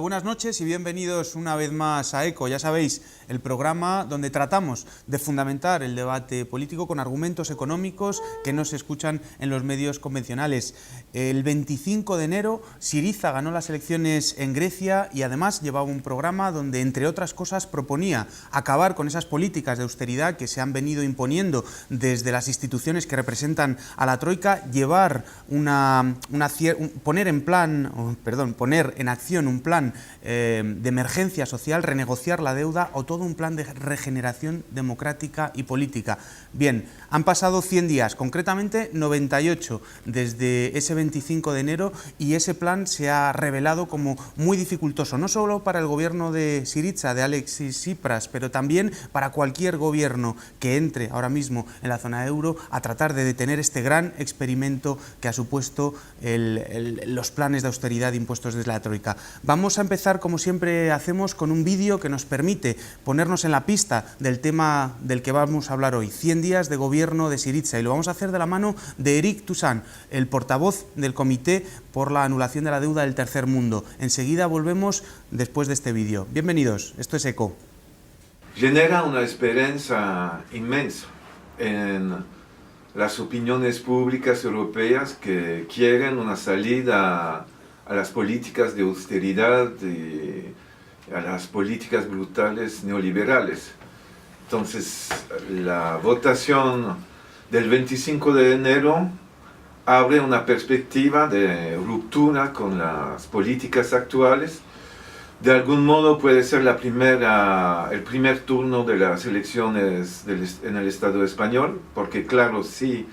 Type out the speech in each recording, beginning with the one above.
buenas noches y bienvenidos una vez más a ECO. Ya sabéis, el programa donde tratamos de fundamentar el debate político con argumentos económicos que no se escuchan en los medios convencionales. El 25 de enero, Syriza ganó las elecciones en Grecia y además llevaba un programa donde, entre otras cosas, proponía acabar con esas políticas de austeridad que se han venido imponiendo desde las instituciones que representan a la Troika, llevar poner en acción un plan de emergencia social, renegociar la deuda o todo un plan de regeneración democrática y política. Bien, han pasado 100 días, concretamente 98 desde ese 25 de enero y ese plan se ha revelado como muy dificultoso, no solo para el gobierno de Syriza, de Alexis Tsipras, pero también para cualquier gobierno que entre ahora mismo en la zona euro a tratar de detener este gran experimento que ha supuesto los planes de austeridad impuestos desde la Troika. Vamos a empezar, como siempre hacemos, con un vídeo que nos permite ponernos en la pista del tema del que vamos a hablar hoy, 100 días de gobierno de Syriza, y lo vamos a hacer de la mano de Eric Toussaint, el portavoz del Comité por la Anulación de la Deuda del Tercer Mundo. Enseguida volvemos después de este vídeo. Bienvenidos, esto es ECO. Genera una esperanza inmensa en las opiniones públicas europeas que quieren una salida a las políticas de austeridad y a las políticas brutales neoliberales. Entonces, la votación del 25 de enero abre una perspectiva de ruptura con las políticas actuales. De algún modo puede ser el primer turno de las elecciones en el Estado español, porque claro, si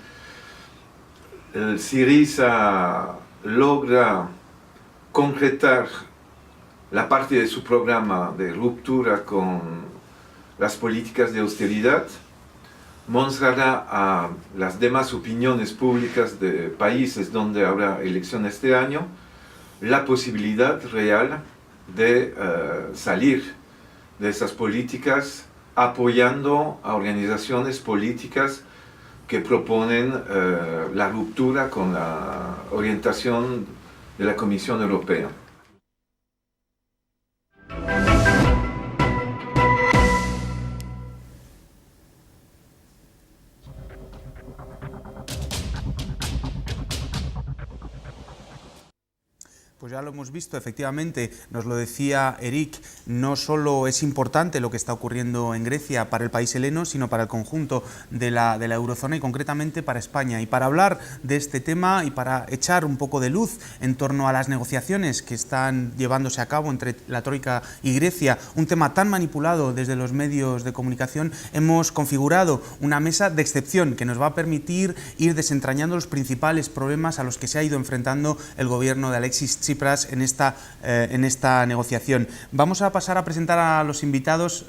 el Syriza logra concretar la parte de su programa de ruptura con las políticas de austeridad, mostrará a las demás opiniones públicas de países donde habrá elecciones este año la posibilidad real de salir de esas políticas apoyando a organizaciones políticas que proponen la ruptura con la orientación de la Comisión Europea. Pues ya lo hemos visto, efectivamente, nos lo decía Eric, no solo es importante lo que está ocurriendo en Grecia para el país heleno, sino para el conjunto de la eurozona y concretamente para España. Y para hablar de este tema y para echar un poco de luz en torno a las negociaciones que están llevándose a cabo entre la Troika y Grecia, un tema tan manipulado desde los medios de comunicación, hemos configurado una mesa de excepción que nos va a permitir ir desentrañando los principales problemas a los que se ha ido enfrentando el gobierno de Alexis Tsipras en esta negociación. Vamos a pasar a presentar a los invitados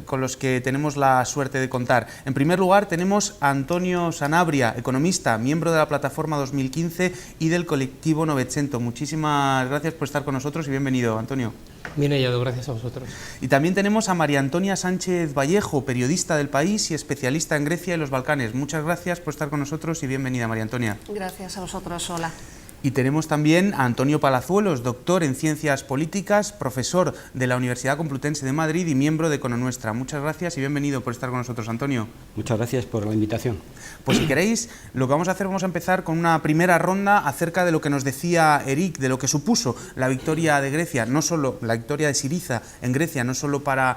con los que tenemos la suerte de contar. En primer lugar tenemos a Antonio Sanabria, economista, miembro de la Plataforma 2015 y del colectivo Novecento. Muchísimas gracias por estar con nosotros y bienvenido, Antonio. Bien hallado, gracias a vosotros. Y también tenemos a María Antonia Sánchez Vallejo, periodista del País y especialista en Grecia y los Balcanes. Muchas gracias por estar con nosotros y bienvenida, María Antonia. Gracias a vosotros, hola. Y tenemos también a Antonio Palazuelos, doctor en Ciencias Políticas, profesor de la Universidad Complutense de Madrid y miembro de Econonuestra. Muchas gracias y bienvenido por estar con nosotros, Antonio. Muchas gracias por la invitación. Pues si queréis, lo que vamos a hacer, vamos a empezar con una primera ronda acerca de lo que nos decía Eric, de lo que supuso la victoria de Grecia, no solo la victoria de Syriza en Grecia, no solo para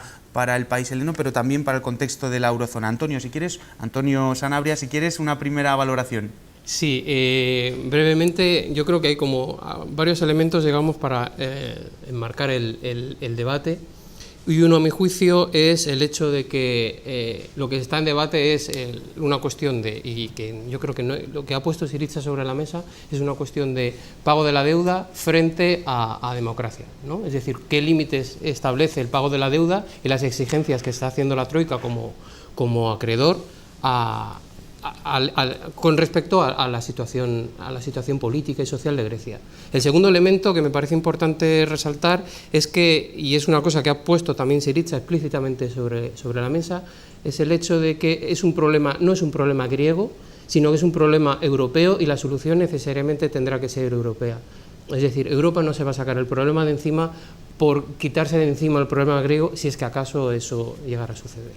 el país heleno, pero también para el contexto de la eurozona. Antonio, si quieres, Antonio Sanabria, si quieres una primera valoración. Sí, brevemente yo creo que hay como varios elementos, digamos, para enmarcar el debate, y uno a mi juicio es el hecho de que lo que está en debate es una cuestión y que yo creo que lo que ha puesto Syriza sobre la mesa es una cuestión de pago de la deuda frente a democracia, ¿no? Es decir, qué límites establece el pago de la deuda y las exigencias que está haciendo la Troika como acreedor con respecto a la situación política y social de Grecia. El segundo elemento que me parece importante resaltar es que, y es una cosa que ha puesto también Syriza explícitamente sobre la mesa, es el hecho de que no es un problema griego, sino que es un problema europeo y la solución necesariamente tendrá que ser europea. Es decir, Europa no se va a sacar el problema de encima por quitarse de encima el problema griego, si es que acaso eso llegara a suceder.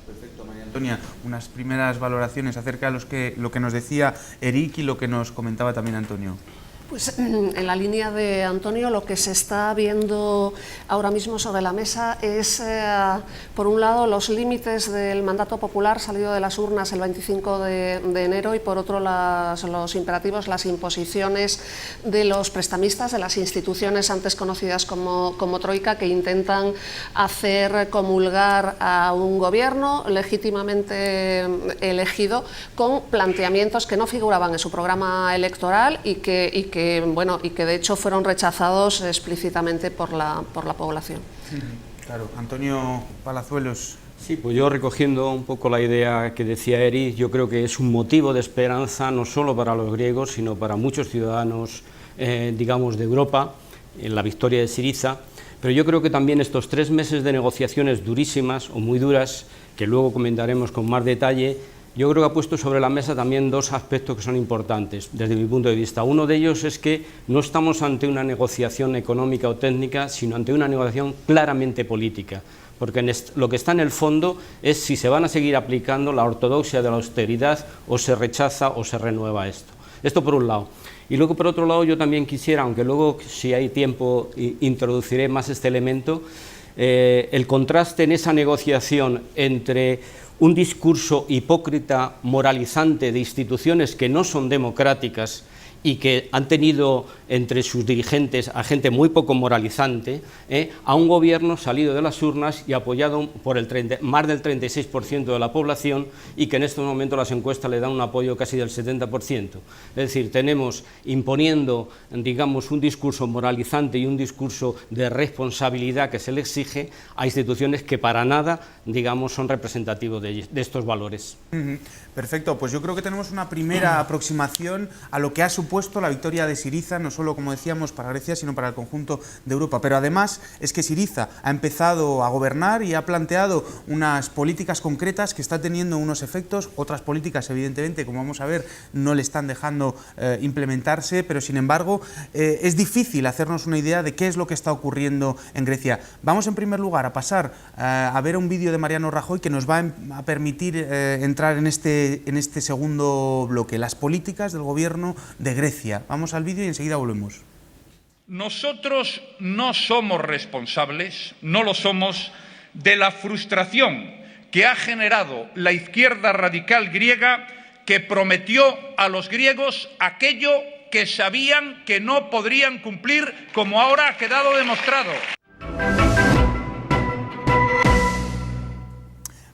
Perfecto, María Antonia, unas primeras valoraciones acerca de lo que nos decía Eric y lo que nos comentaba también Antonio. Pues en la línea de Antonio, lo que se está viendo ahora mismo sobre la mesa es, por un lado, los límites del mandato popular salido de las urnas el 25 de enero y, por otro, los imperativos, las imposiciones de los prestamistas, de las instituciones antes conocidas como Troika, que intentan hacer comulgar a un gobierno legítimamente elegido con planteamientos que no figuraban en su programa electoral y que de hecho fueron rechazados explícitamente por la población. Claro, Antonio Palazuelos. Sí, pues yo recogiendo un poco la idea que decía Eric, yo creo que es un motivo de esperanza no solo para los griegos, sino para muchos ciudadanos, digamos, de Europa, en la victoria de Syriza, pero yo creo que también estos 3 meses de negociaciones durísimas o muy duras, que luego comentaremos con más detalle, yo creo que ha puesto sobre la mesa también 2 aspectos que son importantes desde mi punto de vista. Uno de ellos es que no estamos ante una negociación económica o técnica, sino ante una negociación claramente política, porque lo que está en el fondo es si se van a seguir aplicando la ortodoxia de la austeridad o se rechaza o se renueva esto. Esto por un lado. Y luego por otro lado yo también quisiera, aunque luego si hay tiempo introduciré más este elemento, el contraste en esa negociación entre un discurso hipócrita, moralizante de instituciones que no son democráticas y que han tenido entre sus dirigentes a gente muy poco moralizante, a un gobierno salido de las urnas y apoyado por más del 36% de la población y que en este momento las encuestas le dan un apoyo casi del 70%. Es decir, tenemos imponiendo, digamos, un discurso moralizante y un discurso de responsabilidad que se le exige a instituciones que para nada, digamos, son representativos de estos valores. Perfecto, pues yo creo que tenemos una primera aproximación a lo que ha supuesto la victoria de Syriza, no solo, como decíamos, para Grecia, sino para el conjunto de Europa. Pero además es que Syriza ha empezado a gobernar y ha planteado unas políticas concretas que está teniendo unos efectos, otras políticas, evidentemente, como vamos a ver, no le están dejando implementarse, pero sin embargo es difícil hacernos una idea de qué es lo que está ocurriendo en Grecia. Vamos en primer lugar a pasar a ver un vídeo de Mariano Rajoy que nos va a permitir entrar en este segundo bloque, las políticas del gobierno de Grecia. Vamos al vídeo y enseguida volvemos. Nosotros no somos responsables, no lo somos, de la frustración que ha generado la izquierda radical griega, que prometió a los griegos aquello que sabían que no podrían cumplir, como ahora ha quedado demostrado.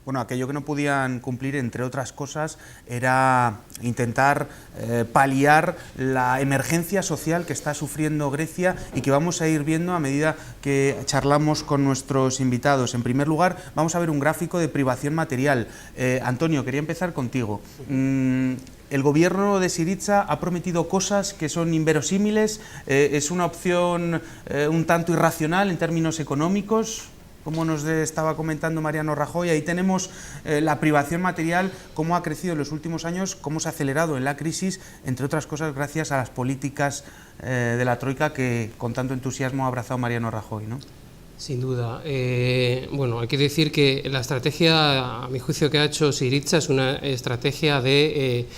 Bueno, aquello que no podían cumplir, entre otras cosas, era intentar paliar la emergencia social que está sufriendo Grecia y que vamos a ir viendo a medida que charlamos con nuestros invitados. En primer lugar, vamos a ver un gráfico de privación material. Antonio, quería empezar contigo. El gobierno de Syriza ha prometido cosas que son inverosímiles, es una opción un tanto irracional en términos económicos. Como nos estaba comentando Mariano Rajoy, ahí tenemos la privación material, cómo ha crecido en los últimos años, cómo se ha acelerado en la crisis, entre otras cosas gracias a las políticas de la Troika que con tanto entusiasmo ha abrazado Mariano Rajoy, ¿no? Sin duda. Bueno, hay que decir que la estrategia, a mi juicio, que ha hecho Syriza es una estrategia de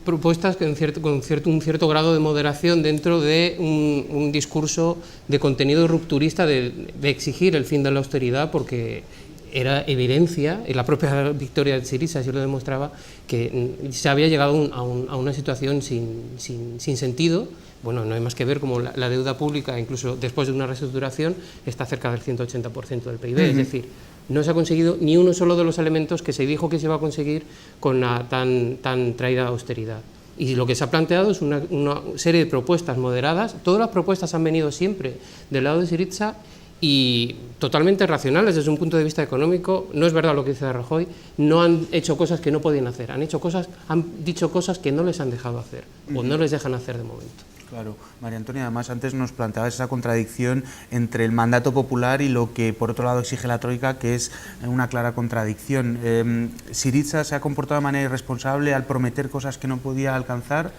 propuestas con un cierto grado de moderación dentro de un discurso de contenido rupturista de exigir el fin de la austeridad, porque era evidencia, y la propia victoria de Syriza así lo demostraba, que se había llegado a una situación sin sentido. Bueno, no hay más que ver como la deuda pública, incluso después de una reestructuración, está cerca del 180% del PIB, es decir, no se ha conseguido ni uno solo de los elementos que se dijo que se iba a conseguir con la tan traída austeridad. Y lo que se ha planteado es una serie de propuestas moderadas. Todas las propuestas han venido siempre del lado de Syriza y totalmente racionales desde un punto de vista económico. No es verdad lo que dice Rajoy, no han hecho cosas que no podían hacer, han dicho cosas que no les han dejado hacer o no les dejan hacer de momento. Claro, María Antonia, además antes nos planteabas esa contradicción entre el mandato popular y lo que por otro lado exige la Troika, que es una clara contradicción. ¿Syriza se ha comportado de manera irresponsable al prometer cosas que no podía alcanzar?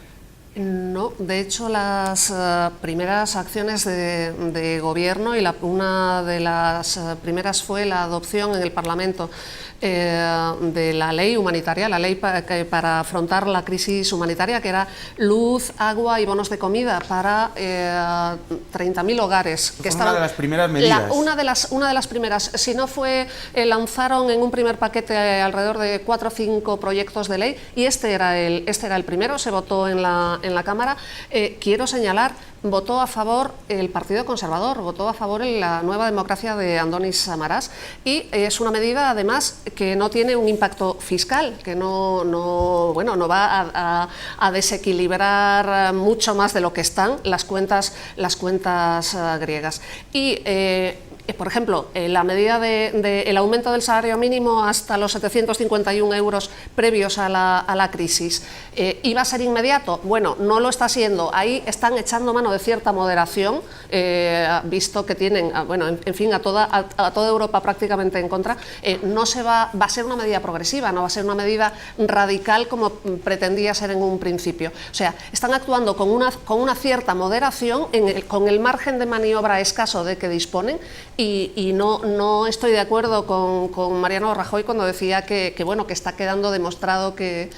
No, de hecho las primeras acciones de gobierno y una de las primeras fue la adopción en el Parlamento de la ley humanitaria, la ley para afrontar la crisis humanitaria, que era luz, agua y bonos de comida para 30.000 hogares. Que estaban, una de las primeras medidas. Una de las primeras, si no fue, lanzaron en un primer paquete alrededor de 4 o 5 proyectos de ley y este era el primero, se votó en la Cámara. Quiero señalar, votó a favor el Partido Conservador, votó a favor la Nueva Democracia de Andoni Samaras y es una medida además que no tiene un impacto fiscal, que no va a desequilibrar mucho más de lo que están las cuentas griegas. Y por ejemplo, la medida del aumento del salario mínimo hasta los 751 euros previos a la crisis, ¿iba a ser inmediato? Bueno, no lo está siendo. Ahí están echando mano de cierta moderación, visto que tienen, en fin, a toda Europa prácticamente en contra. Va a ser una medida progresiva, no va a ser una medida radical como pretendía ser en un principio. O sea, están actuando con una cierta moderación, con el margen de maniobra escaso de que disponen. Y no estoy de acuerdo con Mariano Rajoy cuando decía que está quedando demostrado que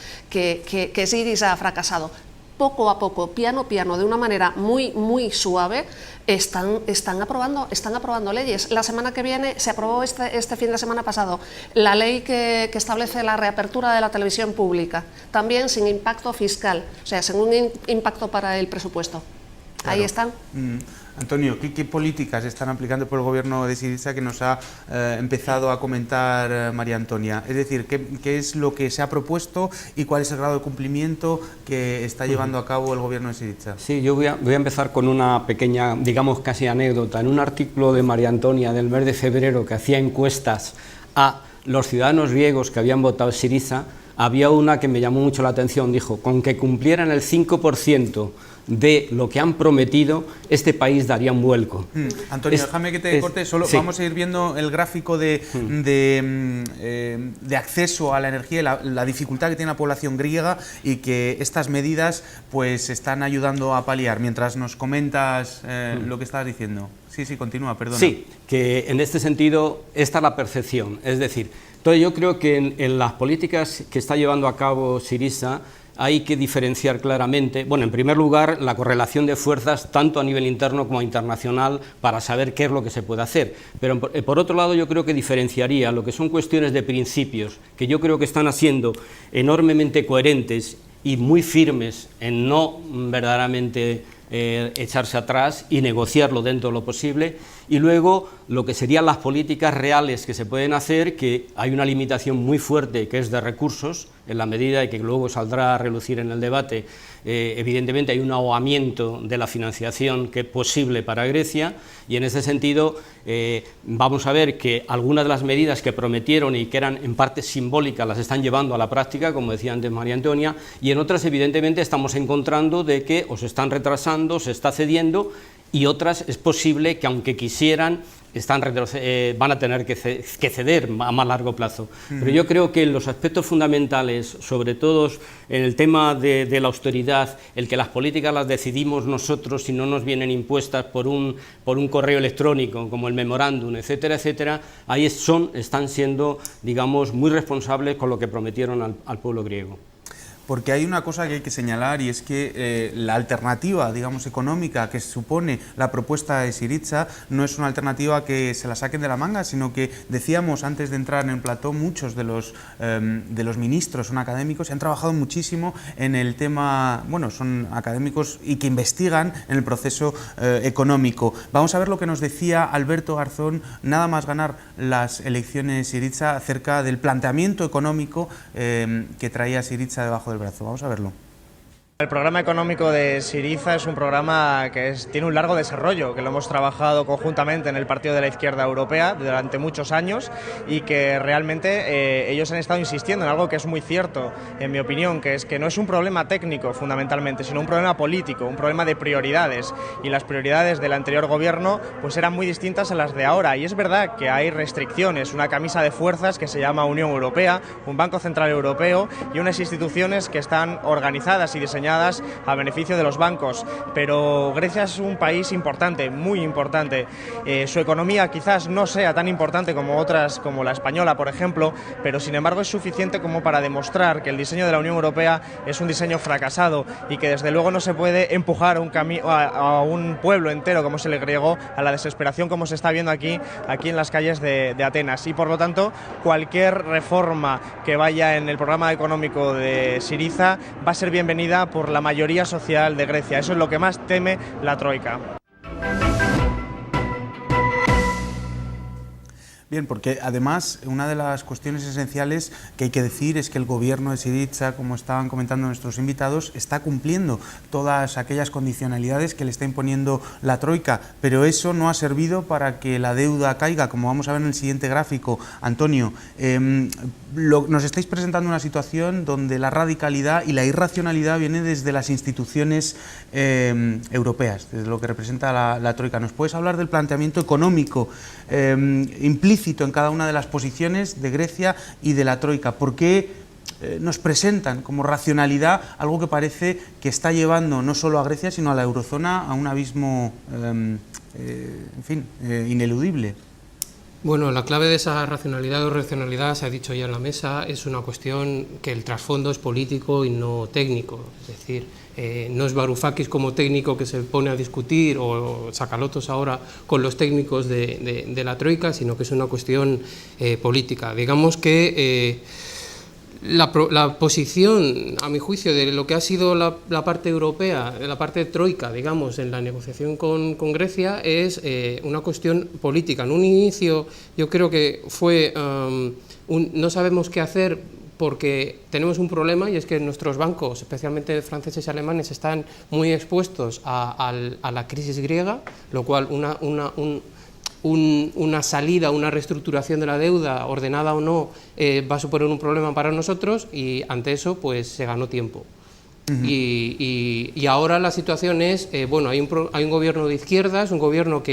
Syriza ha fracasado. Poco a poco, piano a piano, de una manera muy suave, están aprobando leyes. La semana que viene se aprobó este fin de semana pasado la ley que establece la reapertura de la televisión pública, también sin impacto fiscal, o sea, sin un impacto para el presupuesto. Claro. Ahí están. Antonio, ¿qué políticas están aplicando por el gobierno de Syriza que nos ha empezado a comentar María Antonia? Es decir, ¿qué es lo que se ha propuesto y cuál es el grado de cumplimiento que está llevando a cabo el gobierno de Syriza? Sí, yo voy a empezar con una pequeña, digamos casi anécdota. En un artículo de María Antonia del mes de febrero que hacía encuestas a los ciudadanos griegos que habían votado Syriza, había una que me llamó mucho la atención. Dijo, con que cumplieran el 5% de lo que han prometido, este país daría un vuelco. Antonio, déjame que te corte, solo sí. Vamos a ir viendo el gráfico de acceso a la energía y la dificultad que tiene la población griega y que estas medidas pues están ayudando a paliar, mientras nos comentas lo que estabas diciendo. Sí, continúa, perdona. Sí, que en este sentido esta es la percepción, es decir, entonces yo creo que en las políticas que está llevando a cabo Syriza hay que diferenciar claramente, bueno, en primer lugar, la correlación de fuerzas tanto a nivel interno como internacional para saber qué es lo que se puede hacer. Pero por otro lado yo creo que diferenciaría lo que son cuestiones de principios, que yo creo que están siendo enormemente coherentes y muy firmes en no verdaderamente echarse atrás y negociarlo dentro de lo posible, y luego lo que serían las políticas reales que se pueden hacer, que hay una limitación muy fuerte que es de recursos, en la medida de que luego saldrá a relucir en el debate, evidentemente hay un ahogamiento de la financiación que es posible para Grecia, y en ese sentido vamos a ver que algunas de las medidas que prometieron y que eran en parte simbólicas las están llevando a la práctica, como decía antes María Antonia, y en otras evidentemente estamos encontrando de que o se están retrasando, se está cediendo, y otras es posible que aunque quisieran van a tener que ceder a más largo plazo. Pero yo creo que en los aspectos fundamentales, sobre todo en el tema de la austeridad, el que las políticas las decidimos nosotros y no nos vienen impuestas por un correo electrónico, como el memorándum, etcétera, etcétera, ahí están siendo, digamos, muy responsables con lo que prometieron al pueblo griego. Porque hay una cosa que hay que señalar, y es que la alternativa, digamos, económica que supone la propuesta de Syriza no es una alternativa que se la saquen de la manga, sino que, decíamos antes de entrar en el plató, muchos de los ministros son académicos y han trabajado muchísimo en el tema, bueno, son académicos y que investigan en el proceso económico. Vamos a ver lo que nos decía Alberto Garzón, nada más ganar las elecciones Syriza, acerca del planteamiento económico que traía Syriza debajo del brazo. Vamos a verlo. El programa económico de Syriza es un programa que tiene un largo desarrollo, que lo hemos trabajado conjuntamente en el Partido de la Izquierda Europea durante muchos años y que realmente ellos han estado insistiendo en algo que es muy cierto, en mi opinión, que es que no es un problema técnico fundamentalmente, sino un problema político, un problema de prioridades, y las prioridades del anterior gobierno pues eran muy distintas a las de ahora, y es verdad que hay restricciones, una camisa de fuerzas que se llama Unión Europea, un Banco Central Europeo y unas instituciones que están organizadas y diseñadas amañadas a beneficio de los bancos. Pero Grecia es un país importante, muy importante. Su economía quizás no sea tan importante como otras, como la española, por ejemplo, pero sin embargo es suficiente como para demostrar que el diseño de la Unión Europea es un diseño fracasado y que desde luego no se puede empujar a un pueblo entero como es el griego a la desesperación como se está viendo aquí en las calles de Atenas. Y por lo tanto, cualquier reforma que vaya en el programa económico de Syriza va a ser bienvenida por la mayoría social de Grecia. Eso es lo que más teme la Troika. Bien, porque además una de las cuestiones esenciales que hay que decir es que el gobierno de Syriza, como estaban comentando nuestros invitados, está cumpliendo todas aquellas condicionalidades que le está imponiendo la Troika, pero eso no ha servido para que la deuda caiga, como vamos a ver en el siguiente gráfico. Antonio, nos estáis presentando una situación donde la radicalidad y la irracionalidad viene desde las instituciones europeas, desde lo que representa la Troika. ¿Nos puedes hablar del planteamiento económico implícito en cada una de las posiciones de Grecia y de la Troika? ¿Por qué nos presentan como racionalidad algo que parece que está llevando no solo a Grecia, sino a la eurozona a un abismo, ineludible? Bueno, la clave de esa racionalidad o irracionalidad, se ha dicho ya en la mesa, es una cuestión que el trasfondo es político y no técnico. Es decir, no es Varoufakis como técnico que se pone a discutir, o Tsakalotos ahora con los técnicos de la Troika, sino que es una cuestión política. Digamos que la posición, a mi juicio, de lo que ha sido la parte europea, la parte troika, digamos, en la negociación con Grecia, es una cuestión política. En un inicio yo creo que fue no sabemos qué hacer porque tenemos un problema, y es que nuestros bancos, especialmente franceses y alemanes, están muy expuestos a la crisis griega, lo cual una salida, una reestructuración de la deuda, ordenada o no, va a suponer un problema para nosotros, y ante eso pues se ganó tiempo. Y ahora la situación es, bueno, hay un gobierno de izquierdas, un gobierno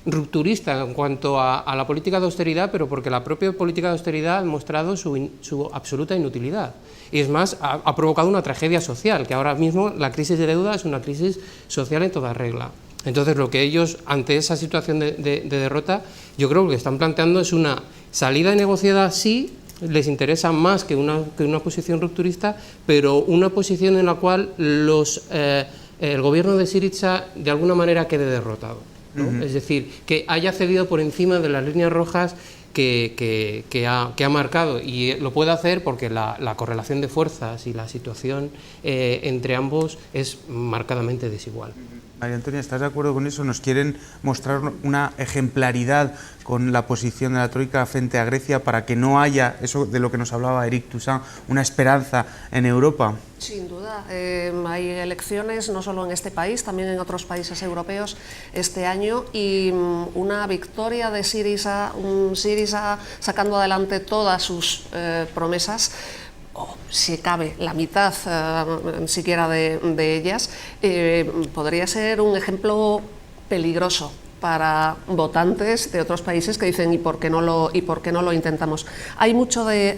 rupturista en cuanto a la política de austeridad, pero porque la propia política de austeridad ha mostrado su absoluta inutilidad. Y es más, ha provocado una tragedia social, que ahora mismo la crisis de deuda es una crisis social en toda regla. Entonces, lo que ellos, ante esa situación de derrota, yo creo que lo que están planteando es una salida negociada, sí, les interesa más que una posición rupturista, pero una posición en la cual el gobierno de Syriza de alguna manera quede derrotado, ¿no? Es decir, que haya cedido por encima de las líneas rojas que ha marcado, y lo puede hacer porque la correlación de fuerzas y la situación entre ambos es marcadamente desigual. María Antonia, ¿estás de acuerdo con eso? ¿Nos quieren mostrar una ejemplaridad con la posición de la Troika frente a Grecia para que no haya, eso de lo que nos hablaba Eric Toussaint, una esperanza en Europa? Sin duda, hay elecciones no solo en este país, también en otros países europeos este año, y una victoria de Syriza, Syriza sacando adelante todas sus promesas, o si cabe la mitad siquiera de ellas, podría ser un ejemplo peligroso para votantes de otros países que dicen ¿y por qué no lo intentamos? Hay mucho de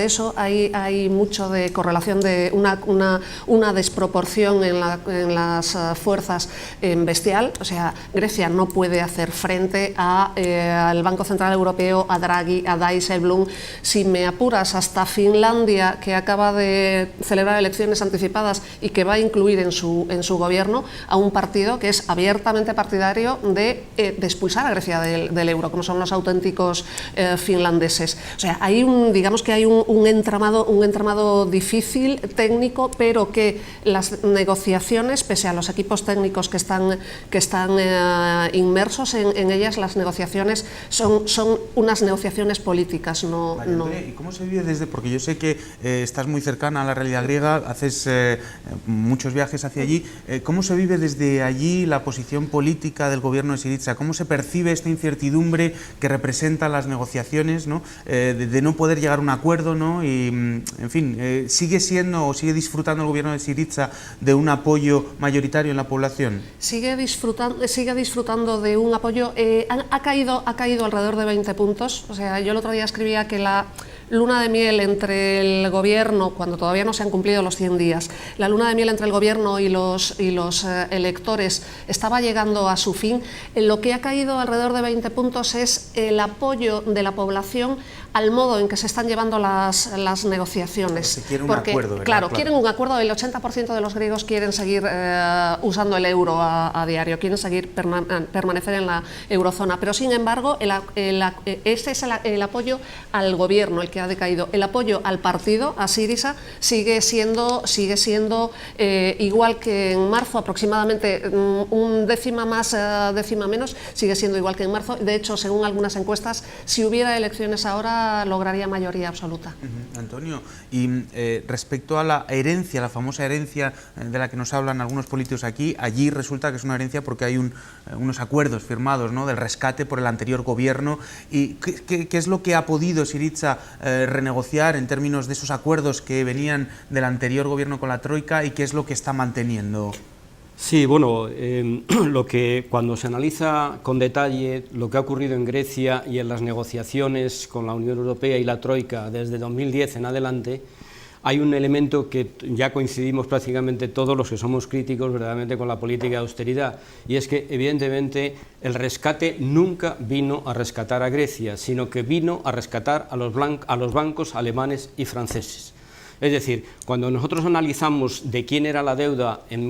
eso, hay mucho de correlación, de una desproporción en las fuerzas bestial. O sea, Grecia no puede hacer frente al Banco Central Europeo, a Draghi, a Dijsselbloem. Si me apuras, hasta Finlandia, que acaba de celebrar elecciones anticipadas y que va a incluir en su gobierno a un partido que es abiertamente partidario de expulsar a Grecia del euro, como son los auténticos finlandeses. O sea, digamos que hay un entramado difícil, técnico, pero que las negociaciones, pese a los equipos técnicos que están inmersos en ellas, las negociaciones son unas negociaciones políticas, no. ¿Y cómo se vive desde, porque yo sé que estás muy cercana a la realidad griega, haces muchos viajes hacia allí, ¿cómo se vive desde allí la posición política del gobierno de Syriza? ¿Cómo se percibe esta incertidumbre que representan las negociaciones, ¿no? De no poder llegar a un acuerdo, ¿no? Y, en fin, ¿sigue siendo o sigue disfrutando el gobierno de Syriza de un apoyo mayoritario en la población? Sigue disfrutando de un apoyo. Ha caído alrededor de 20 puntos. O sea, yo el otro día escribía que luna de miel entre el gobierno, cuando todavía no se han cumplido los 100 días, la luna de miel entre el gobierno y los electores estaba llegando a su fin, lo que ha caído alrededor de 20 puntos es el apoyo de la población al modo en que se están llevando las negociaciones. Se quiere un acuerdo, ¿verdad? Claro, quieren un acuerdo. El 80% de los griegos quieren seguir usando el euro a diario, quieren seguir permanecer en la eurozona, pero sin embargo ese es el apoyo al gobierno el que ha decaído. El apoyo al partido, a Syriza, sigue siendo igual que en marzo, aproximadamente un décima más, décima menos, sigue siendo igual que en marzo. De hecho, según algunas encuestas, si hubiera elecciones ahora, lograría mayoría absoluta. Antonio, y respecto a la herencia, la famosa herencia de la que nos hablan algunos políticos aquí, allí resulta que es una herencia porque hay unos acuerdos firmados, ¿no?, del rescate por el anterior gobierno. ¿Y qué es lo que ha podido Syriza renegociar en términos de esos acuerdos que venían del anterior gobierno con la Troika y qué es lo que está manteniendo? Sí, bueno, lo que cuando se analiza con detalle lo que ha ocurrido en Grecia y en las negociaciones con la Unión Europea y la Troika desde 2010 en adelante, hay un elemento que ya coincidimos prácticamente todos los que somos críticos verdaderamente con la política de austeridad, y es que evidentemente el rescate nunca vino a rescatar a Grecia, sino que vino a rescatar a los bancos alemanes y franceses. Es decir, cuando nosotros analizamos de quién era la deuda en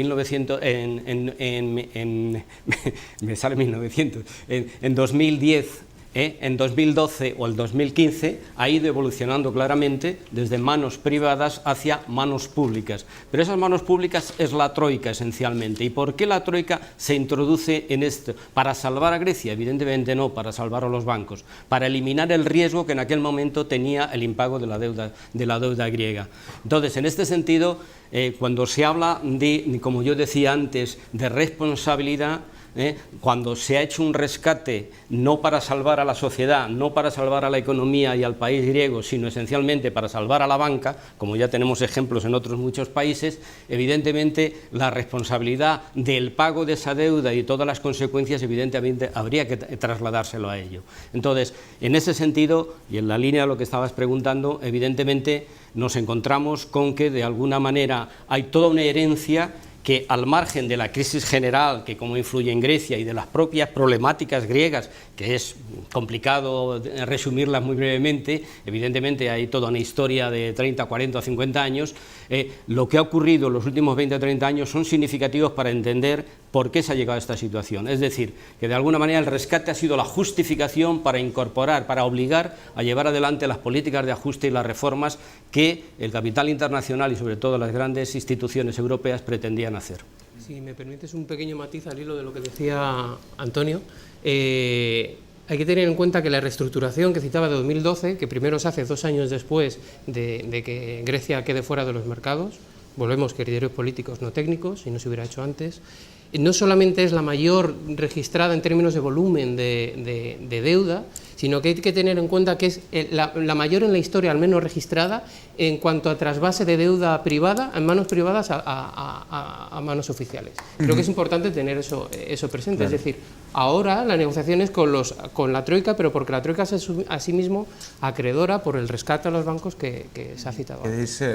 2010, en 2012 o el 2015, ha ido evolucionando claramente desde manos privadas hacia manos públicas. Pero esas manos públicas es la Troika esencialmente. ¿Y por qué la Troika se introduce en esto? ¿Para salvar a Grecia? Evidentemente no, para salvar a los bancos, para eliminar el riesgo que en aquel momento tenía el impago de la deuda griega. Entonces, en este sentido, cuando se habla de, como yo decía antes, de responsabilidad, cuando se ha hecho un rescate no para salvar a la sociedad, no para salvar a la economía y al país griego, sino esencialmente para salvar a la banca, como ya tenemos ejemplos en otros muchos países, evidentemente la responsabilidad del pago de esa deuda y todas las consecuencias evidentemente habría que trasladárselo a ello. Entonces, en ese sentido, y en la línea de lo que estabas preguntando, evidentemente nos encontramos con que de alguna manera hay toda una herencia que, al margen de la crisis general que cómo influye en Grecia y de las propias problemáticas griegas, que es complicado resumirlas muy brevemente, evidentemente hay toda una historia de 30, 40 o 50 años, lo que ha ocurrido en los últimos 20 o 30 años son significativos para entender por qué se ha llegado a esta situación. Es decir, que de alguna manera el rescate ha sido la justificación para incorporar, para obligar a llevar adelante las políticas de ajuste y las reformas que el capital internacional y sobre todo las grandes instituciones europeas pretendían hacer. Si me permites un pequeño matiz al hilo de lo que decía Antonio, hay que tener en cuenta que la reestructuración que citaba de 2012, que primero se hace 2 años después de que Grecia quede fuera de los mercados, volvemos criterios políticos no técnicos, y no se hubiera hecho antes, no solamente es la mayor registrada en términos de volumen de deuda, sino que hay que tener en cuenta que es la mayor en la historia, al menos registrada, en cuanto a trasvase de deuda privada, en manos privadas a manos oficiales. Creo que es importante tener eso presente, claro. Es decir, ahora la negociación es con la Troika, pero porque la Troika es a sí mismo acreedora por el rescate a los bancos que se ha citado.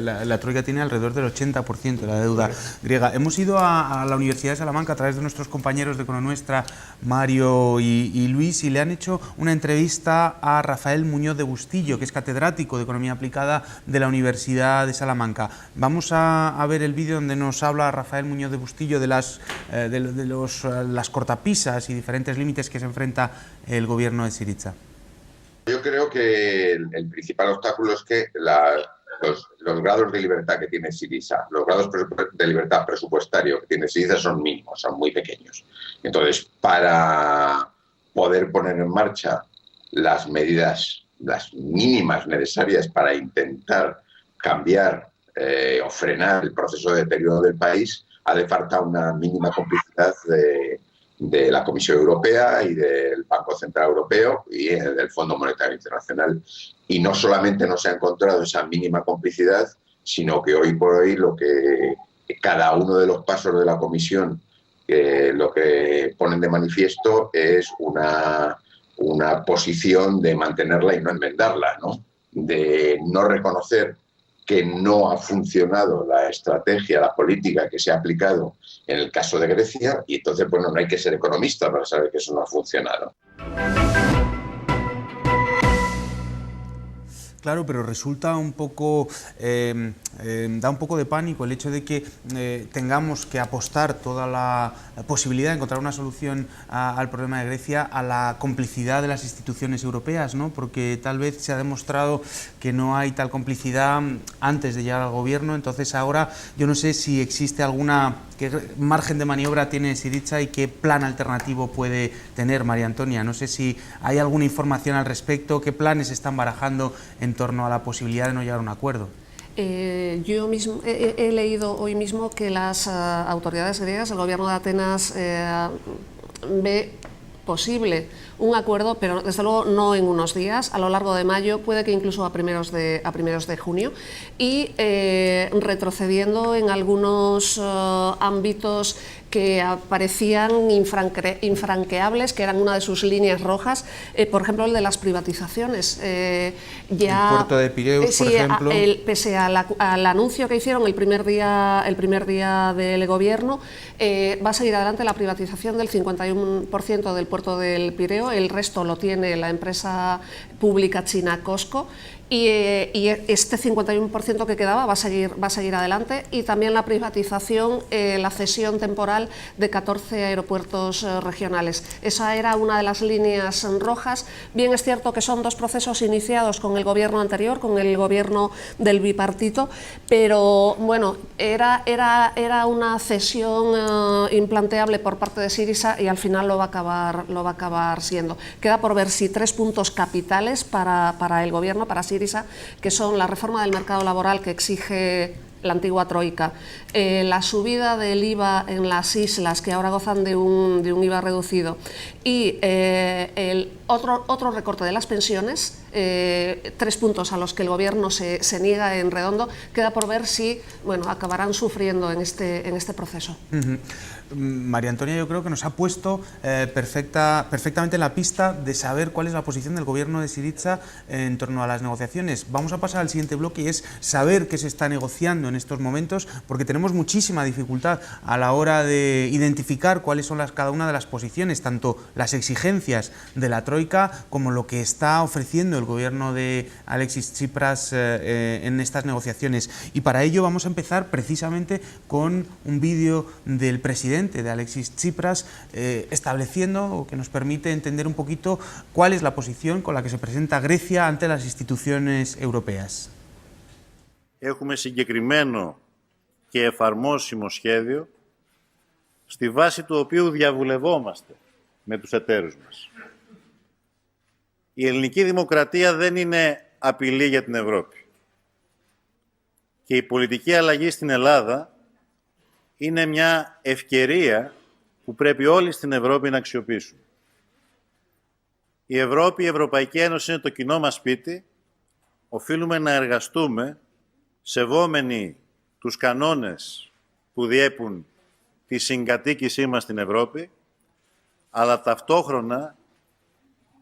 La Troika tiene alrededor del 80% de la deuda griega. Hemos ido a la Universidad de Salamanca a través de nuestros compañeros de Econonuestra, Mario y Luis, y le han hecho una entrevista a Rafael Muñoz de Bustillo, que es catedrático de Economía Aplicada de la Universidad de Salamanca. Vamos a ver el vídeo donde nos habla Rafael Muñoz de Bustillo de las cortapisas y diferentes límites que se enfrenta el gobierno de Syriza. Yo creo que el principal obstáculo es que los grados de libertad que tiene Syriza, los grados de libertad presupuestario que tiene Syriza son mínimos, son muy pequeños. Entonces, para poder poner en marcha las medidas, las mínimas necesarias para intentar cambiar o frenar el proceso de deterioro del país, hace falta una mínima complicidad de la Comisión Europea y del Banco Central Europeo y del Fondo Monetario Internacional. Y no solamente no se ha encontrado esa mínima complicidad, sino que hoy por hoy lo que cada uno de los pasos de la Comisión lo que ponen de manifiesto es una posición de mantenerla y no enmendarla, ¿no? de no reconocer que no ha funcionado la estrategia, la política que se ha aplicado en el caso de Grecia, y entonces, bueno, no hay que ser economista para saber que eso no ha funcionado. Claro, pero resulta un poco, da un poco de pánico el hecho de que tengamos que apostar toda la posibilidad de encontrar una solución al problema de Grecia a la complicidad de las instituciones europeas, ¿no? Porque tal vez se ha demostrado que no hay tal complicidad antes de llegar al gobierno, entonces ahora yo no sé si existe qué margen de maniobra tiene Syriza y qué plan alternativo puede tener María Antonia. No sé si hay alguna información al respecto, qué planes están barajando en torno a la posibilidad de no llegar a un acuerdo. Yo mismo he leído hoy mismo que las autoridades griegas, el gobierno de Atenas, ve posible un acuerdo, pero desde luego no en unos días, a lo largo de mayo, puede que incluso a primeros de junio, y retrocediendo en algunos ámbitos que parecían infranqueables, que eran una de sus líneas rojas, por ejemplo el de las privatizaciones. El puerto de Pireus, por ejemplo. Pese al anuncio que hicieron el primer día del gobierno, va a seguir adelante la privatización del 51% del puerto del Pireo, el resto lo tiene la empresa pública china COSCO, y este 51% que quedaba va a seguir adelante, y también la privatización, la cesión temporal de 14 aeropuertos regionales. Esa era una de las líneas rojas. Bien es cierto que son dos procesos iniciados con el gobierno anterior, con el gobierno del bipartito, pero bueno, era una cesión implanteable por parte de Syriza, y al final lo va a acabar siendo. Queda por ver si 3 puntos capitales para el gobierno, para Syriza, que son la reforma del mercado laboral que exige la antigua troika, la subida del IVA en las islas, que ahora gozan de un IVA reducido, y el otro recorte de las pensiones, 3 puntos a los que el gobierno se niega en redondo. Queda por ver si acabarán sufriendo en este proceso. María Antonia, yo creo que nos ha puesto perfectamente en la pista de saber cuál es la posición del gobierno de Syriza en torno a las negociaciones. Vamos a pasar al siguiente bloque, y es saber qué se está negociando en estos momentos, porque tenemos muchísima dificultad a la hora de identificar cuáles son cada una de las posiciones, tanto las exigencias de la troika como lo que está ofreciendo el gobierno de Alexis Tsipras en estas negociaciones. Y para ello vamos a empezar precisamente con un vídeo del presidente de Alexis Tsipras estableciendo, o que nos permite entender un poquito cuál es la posición con la que se presenta Grecia ante las instituciones europeas. Έχουμε συγκεκριμένο και εφαρμόσιμο σχέδιο, στη βάση του οποίου διαβουλευόμαστε με τους εταίρους μας. Η ελληνική δημοκρατία δεν είναι απειλή για την Ευρώπη. Και η πολιτική αλλαγή στην Ελλάδα είναι μια ευκαιρία που πρέπει όλοι στην Ευρώπη να αξιοποιήσουν. Η Ευρώπη, η Ευρωπαϊκή Ένωση είναι το κοινό μας σπίτι. Οφείλουμε να εργαστούμε σεβόμενοι τους κανόνες που διέπουν τη συγκατοίκησή μας στην Ευρώπη, αλλά ταυτόχρονα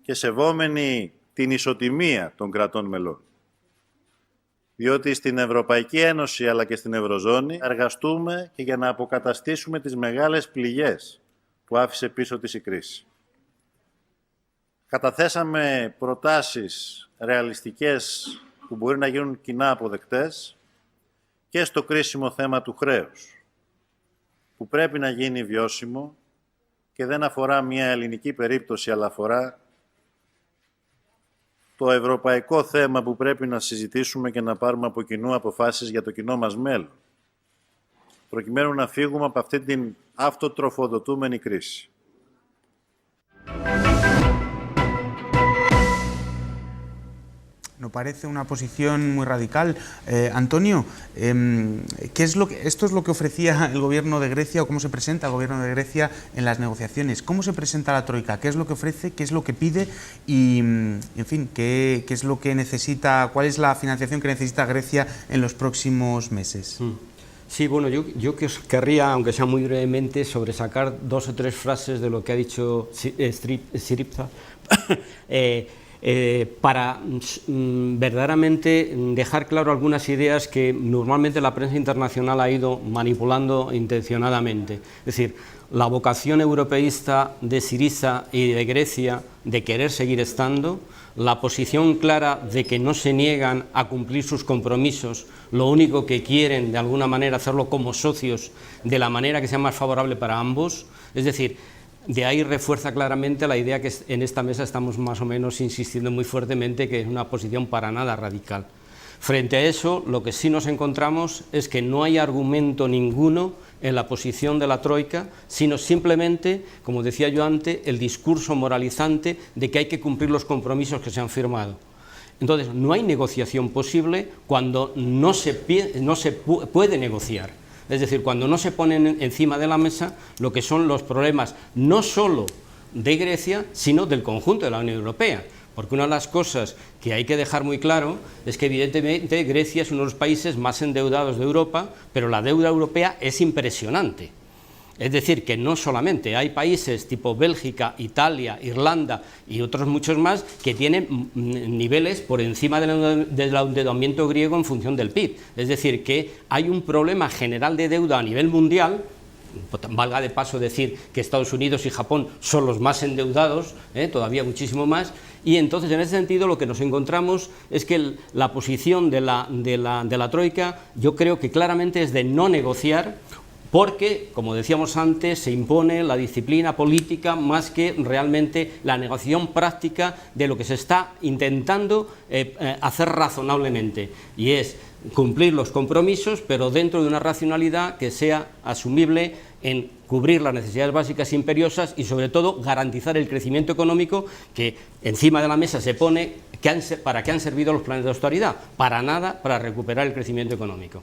και σεβόμενοι την ισοτιμία των κρατών μελών. Διότι στην Ευρωπαϊκή Ένωση αλλά και στην Ευρωζώνη εργαστούμε και για να αποκαταστήσουμε τις μεγάλες πληγές που άφησε πίσω της η κρίση. Καταθέσαμε προτάσεις ρεαλιστικές που μπορεί να γίνουν κοινά αποδεκτές και στο κρίσιμο θέμα του χρέους, που πρέπει να γίνει βιώσιμο και δεν αφορά μια ελληνική περίπτωση, αλλά αφορά το ευρωπαϊκό θέμα που πρέπει να συζητήσουμε και να πάρουμε από κοινού αποφάσεις για το κοινό μας μέλλον, προκειμένου να φύγουμε από αυτή την αυτοτροφοδοτούμενη κρίση. Nos parece una posición muy radical. Antonio, esto es lo que ofrecía el gobierno de Grecia, o cómo se presenta el gobierno de Grecia en las negociaciones. ¿Cómo se presenta la troika? ¿Qué es lo que ofrece? ¿Qué es lo que pide? Y, en fin, ¿qué es lo que necesita? ¿Cuál es la financiación que necesita Grecia en los próximos meses? Sí, bueno, yo querría, aunque sea muy brevemente, sobresacar 2 o 3 frases de lo que ha dicho Syriza. para verdaderamente dejar claro algunas ideas que normalmente la prensa internacional ha ido manipulando intencionadamente. Es decir, la vocación europeísta de Syriza y de Grecia de querer seguir estando, la posición clara de que no se niegan a cumplir sus compromisos, lo único que quieren de alguna manera hacerlo como socios de la manera que sea más favorable para ambos, es decir, de ahí refuerza claramente la idea que en esta mesa estamos más o menos insistiendo muy fuertemente, que es una posición para nada radical. Frente a eso, lo que sí nos encontramos es que no hay argumento ninguno en la posición de la Troika, sino simplemente, como decía yo antes, el discurso moralizante de que hay que cumplir los compromisos que se han firmado. Entonces, no hay negociación posible cuando no se puede negociar. Es decir, cuando no se ponen encima de la mesa lo que son los problemas no solo de Grecia, sino del conjunto de la Unión Europea. Porque una de las cosas que hay que dejar muy claro es que evidentemente Grecia es uno de los países más endeudados de Europa, pero la deuda europea es impresionante. Es decir, que no solamente hay países tipo Bélgica, Italia, Irlanda y otros muchos más que tienen niveles por encima del endeudamiento griego en función del PIB. Es decir, que hay un problema general de deuda a nivel mundial. Valga de paso decir que Estados Unidos y Japón son los más endeudados, todavía muchísimo más, y entonces en ese sentido lo que nos encontramos es que la posición de la Troika yo creo que claramente es de no negociar, porque, como decíamos antes, se impone la disciplina política más que realmente la negociación práctica de lo que se está intentando hacer razonablemente, y es cumplir los compromisos, pero dentro de una racionalidad que sea asumible en cubrir las necesidades básicas imperiosas y, sobre todo, garantizar el crecimiento económico que encima de la mesa se pone. ¿Para qué han servido los planes de austeridad? Para nada, para recuperar el crecimiento económico.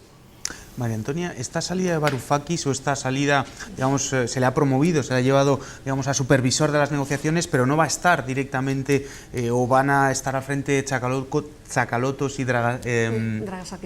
María Antonia, esta salida de Varoufakis o esta salida, digamos, se le ha promovido, se le ha llevado, digamos, a supervisor de las negociaciones, pero no va a estar directamente o van a estar al frente Tsakalotos y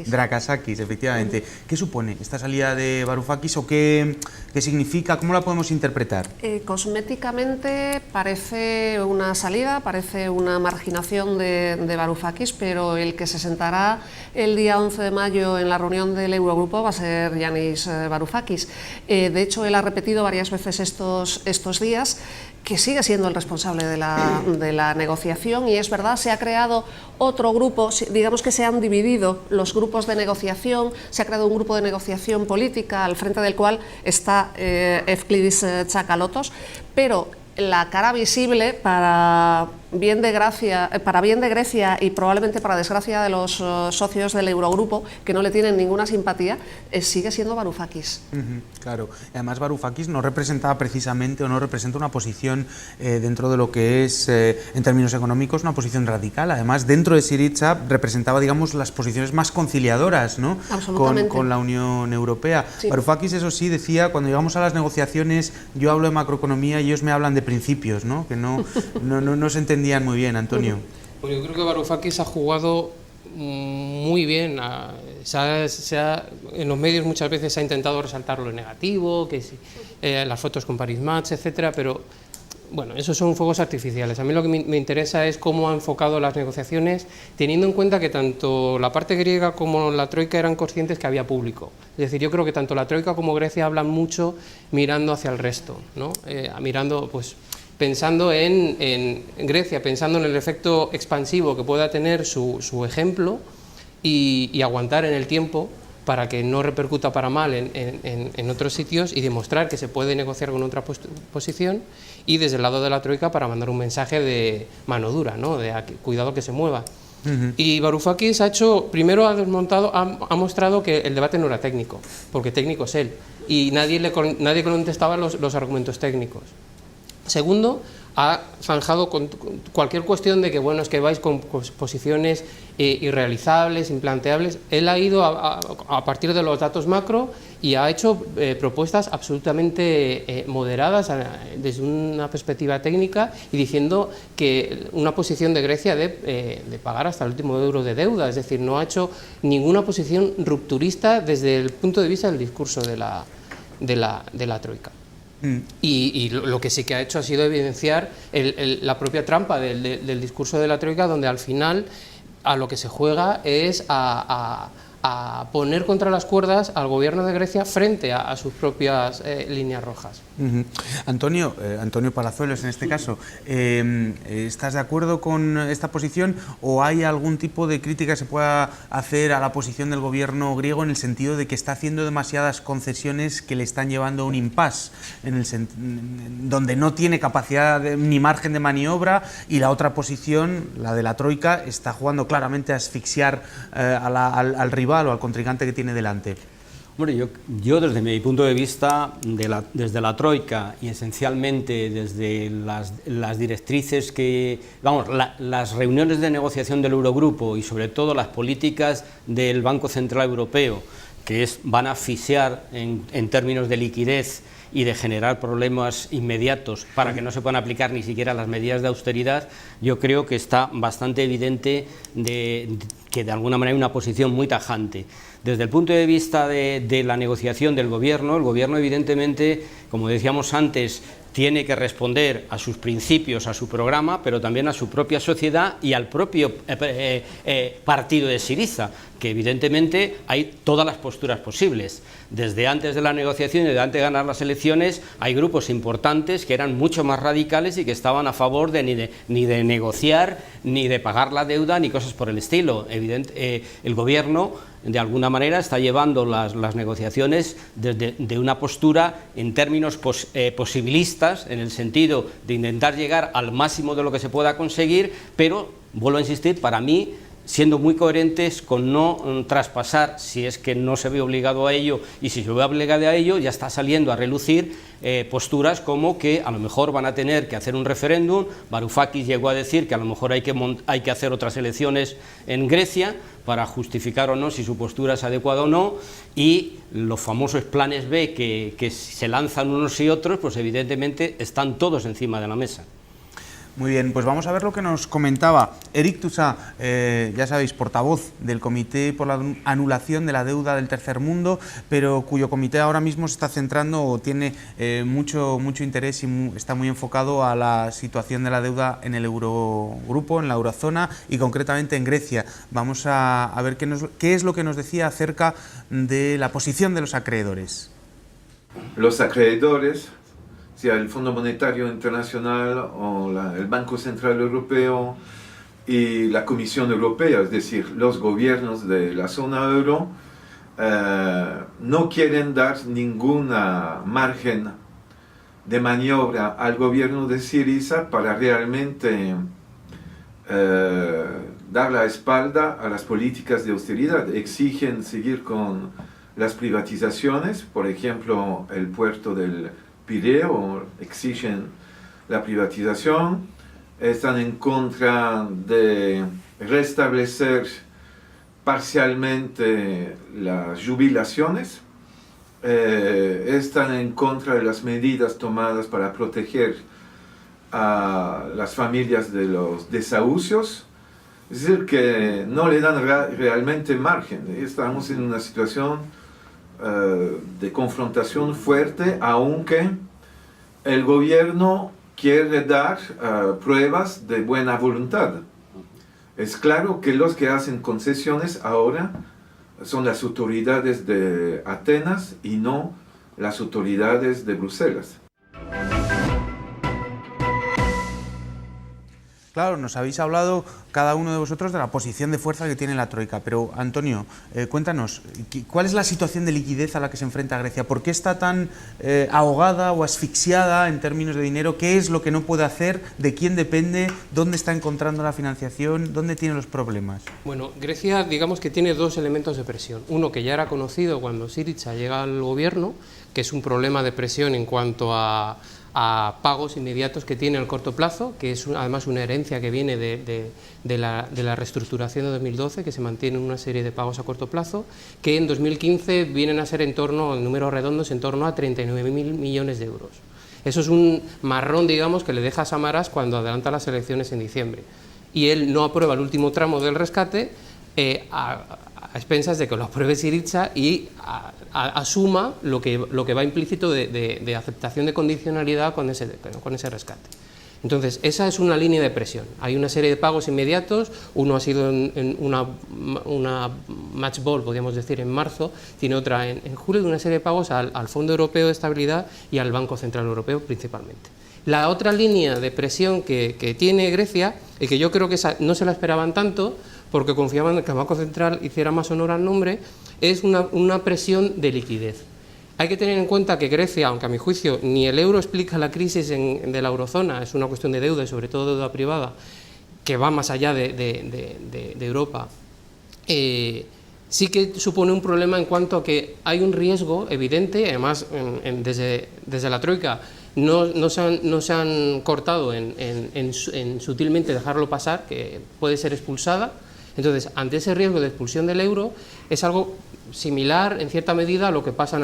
Drakasakis, efectivamente. ¿Qué supone esta salida de Varoufakis o qué significa? ¿Cómo la podemos interpretar? Cosméticamente parece una salida, parece una marginación de Varoufakis, pero el que se sentará el día 11 de mayo en la reunión del Eurogrupo va a ser Yanis Varoufakis. De hecho, él ha repetido varias veces estos días que sigue siendo el responsable de la negociación, y es verdad, se ha creado otro grupo, digamos que se han dividido los grupos de negociación, se ha creado un grupo de negociación política al frente del cual está Efklidis Tsakalotos, pero la cara visible para bien de Grecia y probablemente para desgracia de los socios del Eurogrupo, que no le tienen ninguna simpatía, sigue siendo Varoufakis. Claro, además Varoufakis no representaba precisamente o no representa una posición dentro de lo que es, en términos económicos, una posición radical. Además, dentro de Syriza representaba, digamos, las posiciones más conciliadoras, ¿no? Con la Unión Europea. Sí. Varoufakis, eso sí, decía, cuando llegamos a las negociaciones, yo hablo de macroeconomía y ellos me hablan de principios, ¿no? Que no se entendían muy bien, Antonio. Bueno, yo creo que Varoufakis ha jugado muy bien. En los medios muchas veces se ha intentado resaltar lo negativo, que las fotos con Paris Match, etcétera, pero bueno, esos son fuegos artificiales. A mí lo que me interesa es cómo ha enfocado las negociaciones, teniendo en cuenta que tanto la parte griega como la Troika eran conscientes que había público. Es decir, yo creo que tanto la Troika como Grecia hablan mucho mirando hacia el resto, ¿no? Mirando, pues, pensando en Grecia, pensando en el efecto expansivo que pueda tener su ejemplo y aguantar en el tiempo para que no repercuta para mal en otros sitios, y demostrar que se puede negociar con otra posición, y desde el lado de la Troika para mandar un mensaje de mano dura, ¿no? De cuidado que se mueva. Y Varoufakis primero ha mostrado que el debate no era técnico, porque técnico es él, y nadie contestaba los argumentos técnicos. Segundo, ha zanjado con cualquier cuestión de que, bueno, es que vais con posiciones irrealizables, implanteables. Él ha ido a partir de los datos macro y ha hecho propuestas absolutamente moderadas desde una perspectiva técnica, y diciendo que una posición de Grecia de pagar hasta el último euro de deuda. Es decir, no ha hecho ninguna posición rupturista desde el punto de vista del discurso de la Troika. Y lo que sí que ha hecho ha sido evidenciar la propia trampa del discurso de la Troika, donde al final a lo que se juega es a poner contra las cuerdas al gobierno de Grecia frente a sus propias líneas rojas. Antonio Palazuelos, en este caso, ¿estás de acuerdo con esta posición o hay algún tipo de crítica que se pueda hacer a la posición del gobierno griego en el sentido de que está haciendo demasiadas concesiones que le están llevando a un impasse, donde no tiene capacidad ni margen de maniobra, y la otra posición, la de la Troika, está jugando claramente a asfixiar al rival o al contrincante que tiene delante? Hombre, yo desde mi punto de vista, desde la Troika y esencialmente desde las directrices que, las reuniones de negociación del Eurogrupo y sobre todo las políticas del Banco Central Europeo, que van a asfixiar en términos de liquidez y de generar problemas inmediatos para que no se puedan aplicar ni siquiera las medidas de austeridad, yo creo que está bastante evidente que de alguna manera hay una posición muy tajante. Desde el punto de vista de la negociación del gobierno, el gobierno evidentemente, como decíamos antes, tiene que responder a sus principios, a su programa, pero también a su propia sociedad y al propio partido de Syriza, que evidentemente hay todas las posturas posibles. Desde antes de la negociación y desde antes de ganar las elecciones, hay grupos importantes que eran mucho más radicales y que estaban a favor de ni de negociar, ni de pagar la deuda, ni cosas por el estilo. El gobierno, de alguna manera, está llevando las negociaciones de una postura en términos posibilistas, en el sentido de intentar llegar al máximo de lo que se pueda conseguir, pero, vuelvo a insistir, para mí, siendo muy coherentes con no traspasar, si es que no se ve obligado a ello, y si se ve obligado a ello, ya está saliendo a relucir posturas como que a lo mejor van a tener que hacer un referéndum. Varoufakis llegó a decir que a lo mejor hay que hacer otras elecciones en Grecia para justificar o no si su postura es adecuada o no, y los famosos planes B que se lanzan unos y otros, pues evidentemente están todos encima de la mesa. Muy bien, pues vamos a ver lo que nos comentaba Eric Toussaint, ya sabéis, portavoz del Comité por la Anulación de la Deuda del Tercer Mundo, pero cuyo comité ahora mismo se está centrando o tiene mucho interés y está muy enfocado a la situación de la deuda en el Eurogrupo, en la eurozona y concretamente en Grecia. Vamos a ver qué es lo que nos decía acerca de la posición de los acreedores. Los acreedores, sea el Fondo Monetario Internacional o el Banco Central Europeo y la Comisión Europea, es decir, los gobiernos de la zona euro, no quieren dar ninguna margen de maniobra al gobierno de Syriza para realmente dar la espalda a las políticas de austeridad. Exigen seguir con las privatizaciones, por ejemplo, el puerto del Pireo, exigen la privatización, están en contra de restablecer parcialmente las jubilaciones, están en contra de las medidas tomadas para proteger a las familias de los desahucios, es decir, que no le dan realmente margen. Estamos en una situación de confrontación fuerte, aunque el gobierno quiere dar pruebas de buena voluntad. Es claro que los que hacen concesiones ahora son las autoridades de Atenas y no las autoridades de Bruselas. Claro, nos habéis hablado cada uno de vosotros de la posición de fuerza que tiene la Troika, pero Antonio, cuéntanos, ¿cuál es la situación de liquidez a la que se enfrenta Grecia? ¿Por qué está tan ahogada o asfixiada en términos de dinero? ¿Qué es lo que no puede hacer? ¿De quién depende? ¿Dónde está encontrando la financiación? ¿Dónde tiene los problemas? Bueno, Grecia, digamos que tiene dos elementos de presión. Uno que ya era conocido cuando Syriza llega al gobierno, que es un problema de presión en cuanto a pagos inmediatos que tiene al corto plazo, que es además una herencia que viene de la reestructuración de 2012, que se mantiene una serie de pagos a corto plazo, que en 2015 vienen a ser en números redondos, en torno a 39.000 millones de euros. Eso es un marrón, digamos, que le deja a Samaras cuando adelanta las elecciones en diciembre. Y él no aprueba el último tramo del rescate, expensas de que lo apruebe Syriza y asuma lo que va implícito de aceptación de condicionalidad con ese rescate. Entonces, esa es una línea de presión. Hay una serie de pagos inmediatos, uno ha sido en una match ball, podríamos decir, en marzo, tiene otra en julio, de una serie de pagos al Fondo Europeo de Estabilidad y al Banco Central Europeo principalmente. La otra línea de presión que tiene Grecia, y que yo creo que esa no se la esperaban tanto, porque confiaban en que el Banco Central hiciera más honor al nombre, es una presión de liquidez. Hay que tener en cuenta que Grecia, aunque a mi juicio ni el euro explica la crisis de la eurozona, es una cuestión de deuda y sobre todo deuda privada, que va más allá de Europa, sí que supone un problema en cuanto a que hay un riesgo evidente, además desde la Troika no se han cortado en sutilmente dejarlo pasar, que puede ser expulsada. Entonces, ante ese riesgo de expulsión del euro, es algo similar en cierta medida a lo que pasó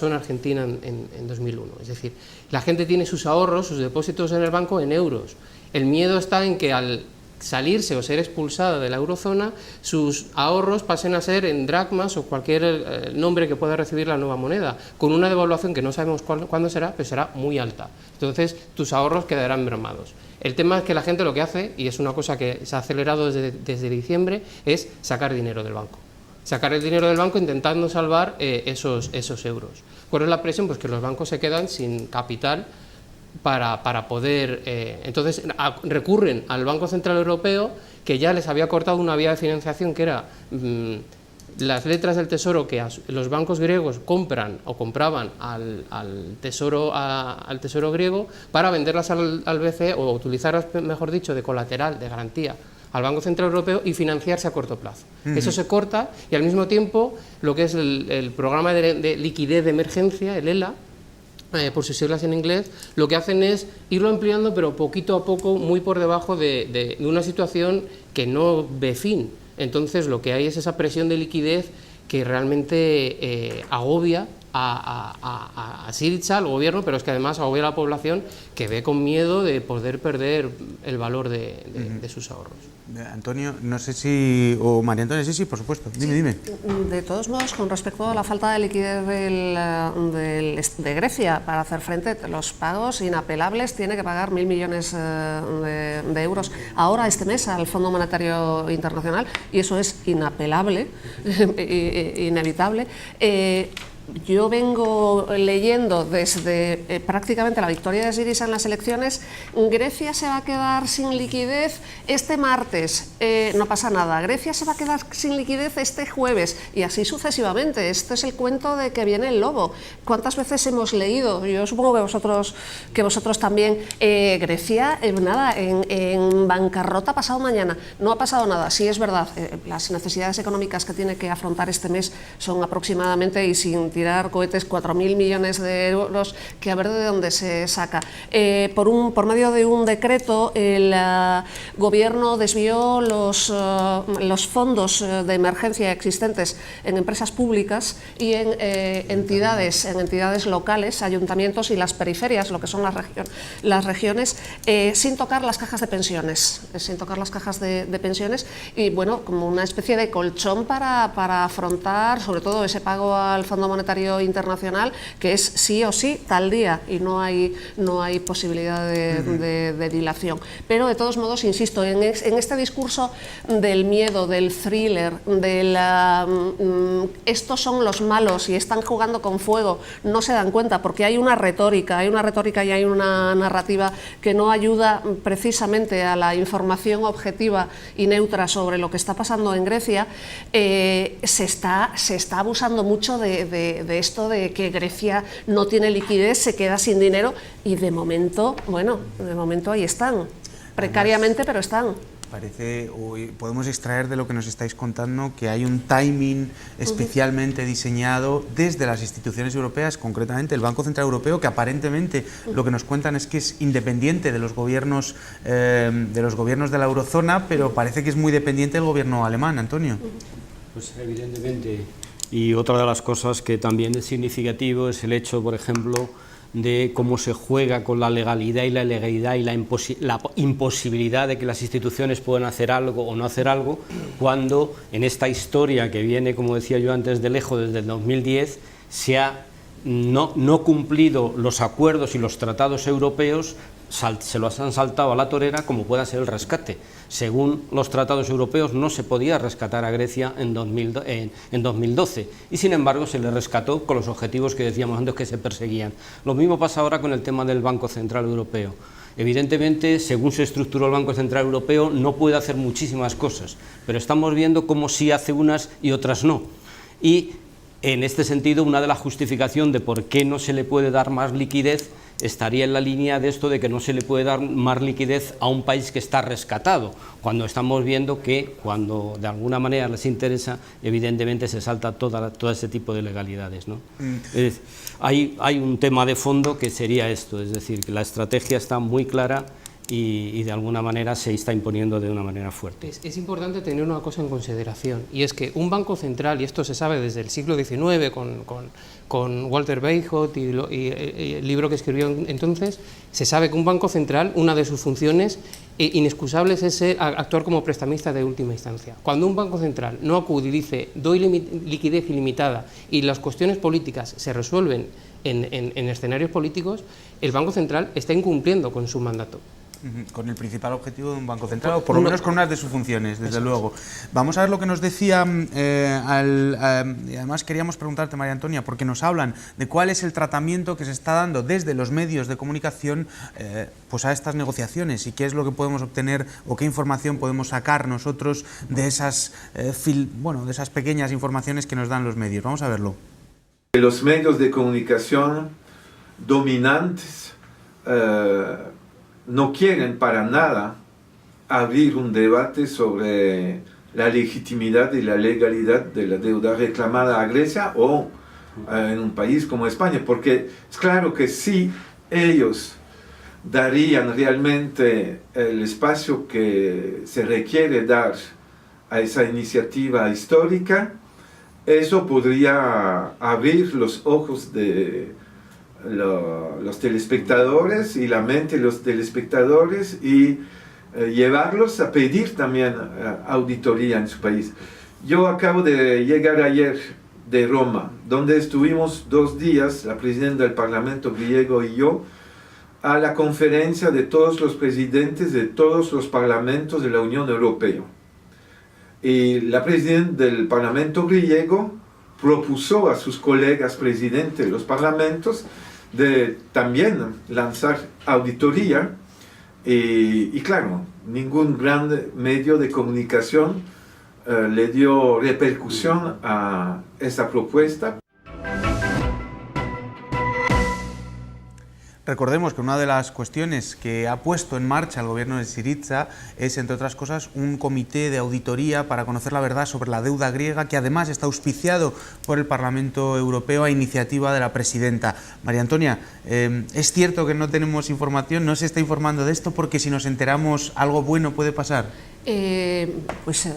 en Argentina en 2001. Es decir, la gente tiene sus ahorros, sus depósitos en el banco en euros. El miedo está en que al salirse o ser expulsada de la eurozona, sus ahorros pasen a ser en dracmas o cualquier nombre que pueda recibir la nueva moneda, con una devaluación que no sabemos cuándo será, pero será muy alta. Entonces, tus ahorros quedarán mermados. El tema es que la gente lo que hace, y es una cosa que se ha acelerado desde diciembre, es sacar dinero del banco. Sacar el dinero del banco intentando salvar esos euros. ¿Cuál es la presión? Pues que los bancos se quedan sin capital para poder... entonces recurren al Banco Central Europeo, que ya les había cortado una vía de financiación que era las letras del Tesoro que los bancos griegos compran o compraban al tesoro griego para venderlas al BCE o utilizarlas, mejor dicho, de colateral, de garantía al Banco Central Europeo y financiarse a corto plazo. Eso se corta y al mismo tiempo lo que es el programa de liquidez de emergencia, el ELA, por sus siglas en inglés, lo que hacen es irlo ampliando pero poquito a poco, muy por debajo de una situación que no ve fin. Entonces lo que hay es esa presión de liquidez que realmente agobia a Syriza, al gobierno, pero es que además agobia a la población que ve con miedo de poder perder el valor de sus ahorros. Antonio, no sé si... o María Antonia, sí, por supuesto, dime. De todos modos, con respecto a la falta de liquidez de Grecia para hacer frente a los pagos inapelables, tiene que pagar 1.000 millones de euros ahora este mes al Fondo Monetario Internacional, y eso es inapelable, inevitable. Yo vengo leyendo desde prácticamente la victoria de Syriza en las elecciones. Grecia se va a quedar sin liquidez este martes, no pasa nada. Grecia se va a quedar sin liquidez este jueves y así sucesivamente. Este es el cuento de que viene el lobo. ¿Cuántas veces hemos leído? Yo supongo que vosotros también. Grecia, en bancarrota pasado mañana. No ha pasado nada. Sí, es verdad, las necesidades económicas que tiene que afrontar este mes son aproximadamente, y sin tirar cohetes, 4.000 millones de euros, que a ver de dónde se saca. Por medio de un decreto, el gobierno desvió los fondos de emergencia existentes en empresas públicas y en entidades locales, ayuntamientos y las periferias, lo que son las regiones, sin tocar las cajas de pensiones, y bueno, como una especie de colchón para afrontar sobre todo ese pago al Fondo Monetario Internacional, que es sí o sí tal día, y no hay posibilidad de dilación. Pero de todos modos, insisto, en este discurso del miedo, del thriller, estos son los malos y están jugando con fuego, no se dan cuenta, porque hay una retórica y hay una narrativa que no ayuda precisamente a la información objetiva y neutra sobre lo que está pasando en Grecia. Se está abusando mucho de esto de que Grecia no tiene liquidez, se queda sin dinero, y de momento ahí están, precariamente, pero están. Parece, podemos extraer de lo que nos estáis contando que hay un timing especialmente diseñado desde las instituciones europeas, concretamente el Banco Central Europeo, que aparentemente lo que nos cuentan es que es independiente de los gobiernos de la eurozona, pero parece que es muy dependiente del gobierno alemán. Antonio. Pues evidentemente. Y otra de las cosas que también es significativo es el hecho, por ejemplo, de cómo se juega con la legalidad y la ilegalidad y la imposibilidad de que las instituciones puedan hacer algo o no hacer algo, cuando en esta historia que viene, como decía yo antes, de lejos, desde el 2010, se ha no cumplido los acuerdos y los tratados europeos, se los han saltado a la torera, como pueda ser el rescate. Según los tratados europeos no se podía rescatar a Grecia en 2012 y sin embargo se le rescató con los objetivos que decíamos antes que se perseguían. Lo mismo pasa ahora con el tema del Banco Central Europeo. Evidentemente, según se estructuró el Banco Central Europeo, no puede hacer muchísimas cosas, pero estamos viendo cómo sí hace unas y otras no. Y en este sentido, una de las justificaciones de por qué no se le puede dar más liquidez estaría en la línea de esto de que no se le puede dar más liquidez a un país que está rescatado, cuando estamos viendo que cuando de alguna manera les interesa, evidentemente se salta todo ese tipo de legalidades, ¿no? Hay un tema de fondo que sería esto, es decir, que la estrategia está muy clara y de alguna manera se está imponiendo de una manera fuerte. Es importante tener una cosa en consideración, y es que un banco central, y esto se sabe desde el siglo XIX con Walter Bagehot y el libro que escribió entonces, se sabe que un banco central, una de sus funciones inexcusables es actuar como prestamista de última instancia. Cuando un banco central no acude y dice doy liquidez ilimitada y las cuestiones políticas se resuelven en escenarios políticos, el Banco Central está incumpliendo con su mandato. Con el principal objetivo de un banco central, o por lo menos con una de sus funciones, desde luego. Vamos a ver lo que nos decía, y además queríamos preguntarte, María Antonia, porque nos hablan de cuál es el tratamiento que se está dando desde los medios de comunicación pues a estas negociaciones y qué es lo que podemos obtener o qué información podemos sacar nosotros de esas, de esas pequeñas informaciones que nos dan los medios. Vamos a verlo. Los medios de comunicación dominantes no quieren para nada abrir un debate sobre la legitimidad y la legalidad de la deuda reclamada a Grecia o en un país como España, porque es claro que si ellos darían realmente el espacio que se requiere dar a esa iniciativa histórica, eso podría abrir los ojos de los telespectadores y la mente de los telespectadores y llevarlos a pedir también auditoría en su país. Yo acabo de llegar ayer de Roma, donde estuvimos 2 días, la presidenta del Parlamento griego y yo, a la conferencia de todos los presidentes de todos los parlamentos de la Unión Europea. Y la presidenta del Parlamento griego propuso a sus colegas presidentes de los parlamentos de también lanzar auditoría y claro, ningún gran medio de comunicación le dio repercusión a esa propuesta. Recordemos que una de las cuestiones que ha puesto en marcha el gobierno de Syriza es, entre otras cosas, un comité de auditoría para conocer la verdad sobre la deuda griega, que además está auspiciado por el Parlamento Europeo a iniciativa de la presidenta. María Antonia, ¿es cierto que no tenemos información, no se está informando de esto, porque si nos enteramos algo bueno puede pasar? Pues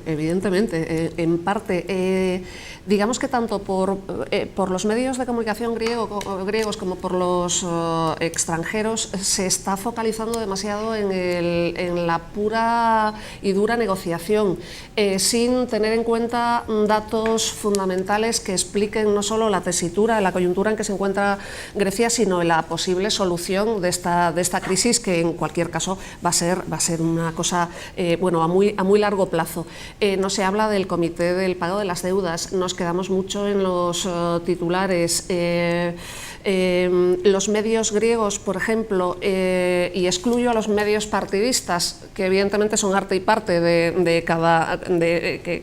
evidentemente, en parte, digamos que tanto por los medios de comunicación griegos como por los extranjeros se está focalizando demasiado en la pura y dura negociación, sin tener en cuenta datos fundamentales que expliquen no solo la tesitura, la coyuntura en que se encuentra Grecia, sino la posible solución de esta crisis, que en cualquier caso va a ser una cosa a muy largo plazo. No se habla del comité del pago de las deudas, nos quedamos mucho en los titulares. Los medios griegos, por ejemplo, y excluyo a los medios partidistas, que evidentemente son arte y parte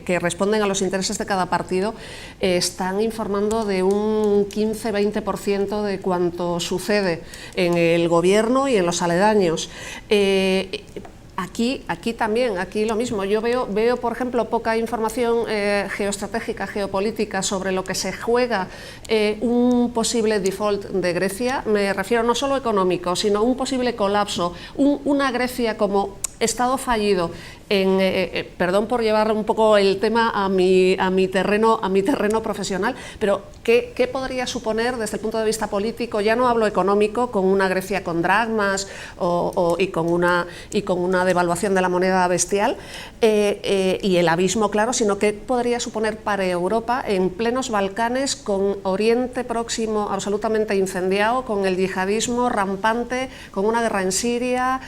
que responden a los intereses de cada partido, están informando de un 15-20% de cuanto sucede en el gobierno y en los aledaños. Aquí también, aquí lo mismo. Yo veo, por ejemplo, poca información geoestratégica, geopolítica sobre lo que se juega un posible default de Grecia. Me refiero no solo económico, sino un posible colapso, una Grecia como Estado fallido. Perdón por llevar un poco el tema a mi terreno profesional, pero ¿Qué podría suponer desde el punto de vista político? Ya no hablo económico, con una Grecia con dracmas y con una devaluación de la moneda bestial y el abismo, claro, sino qué podría suponer para Europa en plenos Balcanes, con Oriente Próximo absolutamente incendiado, con el yihadismo rampante, con una guerra en Siria,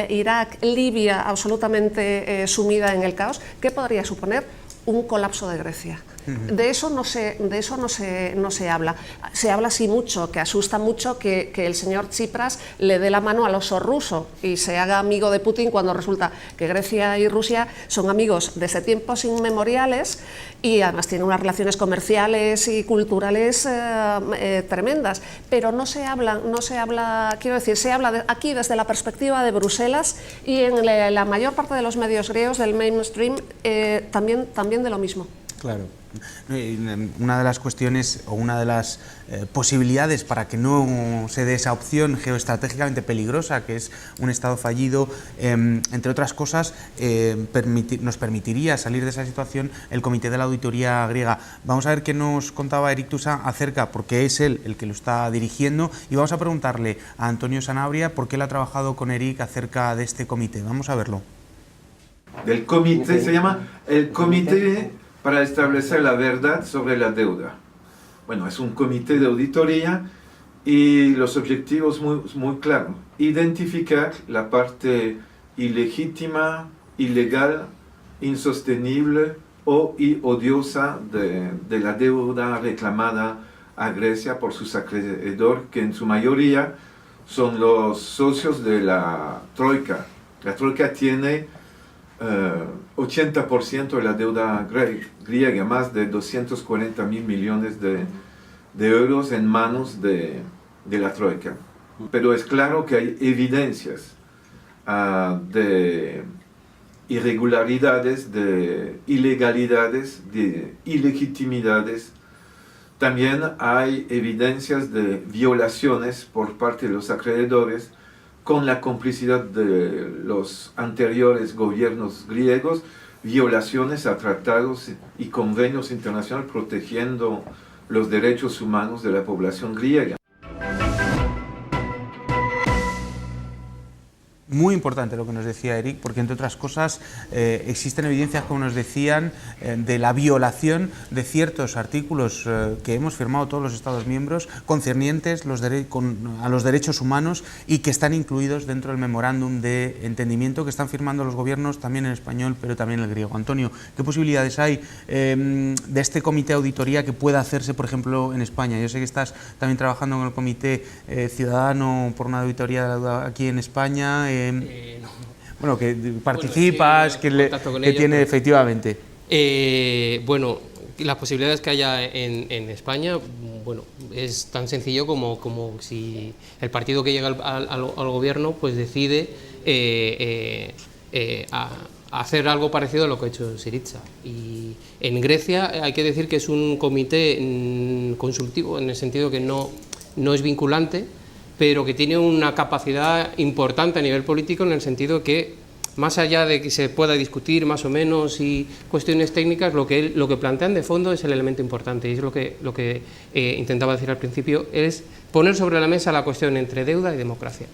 Irak, Libia absolutamente sumida en el caos. ¿Qué podría suponer un colapso de Grecia? De eso no se habla. Se habla sí mucho, que asusta mucho que el señor Tsipras le dé la mano al oso ruso y se haga amigo de Putin, cuando resulta que Grecia y Rusia son amigos desde tiempos inmemoriales y además tienen unas relaciones comerciales y culturales tremendas. Pero no se habla, quiero decir, se habla aquí desde la perspectiva de Bruselas, y en la mayor parte de los medios griegos del mainstream también de lo mismo. Claro. Una de las cuestiones o una de las posibilidades para que no se dé esa opción geoestratégicamente peligrosa, que es un Estado fallido, entre otras cosas, nos permitiría salir de esa situación el Comité de la Auditoría Griega. Vamos a ver qué nos contaba Erik Toussaint acerca, porque es él el que lo está dirigiendo, y vamos a preguntarle a Antonio Sanabria por qué él ha trabajado con Erik acerca de este comité. Vamos a verlo. Del comité, se llama el Comité para establecer la verdad sobre la deuda. Bueno, es un comité de auditoría y los objetivos muy claros. Identificar la parte ilegítima, ilegal, insostenible y odiosa de la deuda reclamada a Grecia por sus acreedores, que en su mayoría son los socios de la Troika. La Troika tiene 80% de la deuda griega, más de 240.000 millones de euros en manos de la Troika. Pero es claro que hay evidencias de irregularidades, de ilegalidades, de ilegitimidades. También hay evidencias de violaciones por parte de los acreedores, con la complicidad de los anteriores gobiernos griegos, violaciones a tratados y convenios internacionales protegiendo los derechos humanos de la población griega. Muy importante lo que nos decía Erik, porque entre otras cosas existen evidencias, como nos decían, de la violación de ciertos artículos que hemos firmado todos los Estados miembros concernientes a los derechos humanos, y que están incluidos dentro del memorándum de entendimiento que están firmando los gobiernos, también en español, pero también en el griego. Antonio, ¿qué posibilidades hay de este comité de auditoría que pueda hacerse, por ejemplo, en España? Yo sé que estás también trabajando con el Comité Ciudadano por una auditoría de la deuda aquí en España. No. Bueno, que participas, bueno, sí, que tiene efectivamente. Bueno, las posibilidades que haya en España, bueno, es tan sencillo como si el partido que llega al gobierno pues decide hacer algo parecido a lo que ha hecho Syriza. Y en Grecia hay que decir que es un comité consultivo, en el sentido que no es vinculante, pero que tiene una capacidad importante a nivel político, en el sentido que, más allá de que se pueda discutir más o menos y cuestiones técnicas, lo que plantean de fondo es el elemento importante, y es lo que intentaba decir al principio, es poner sobre la mesa la cuestión entre deuda y democracia.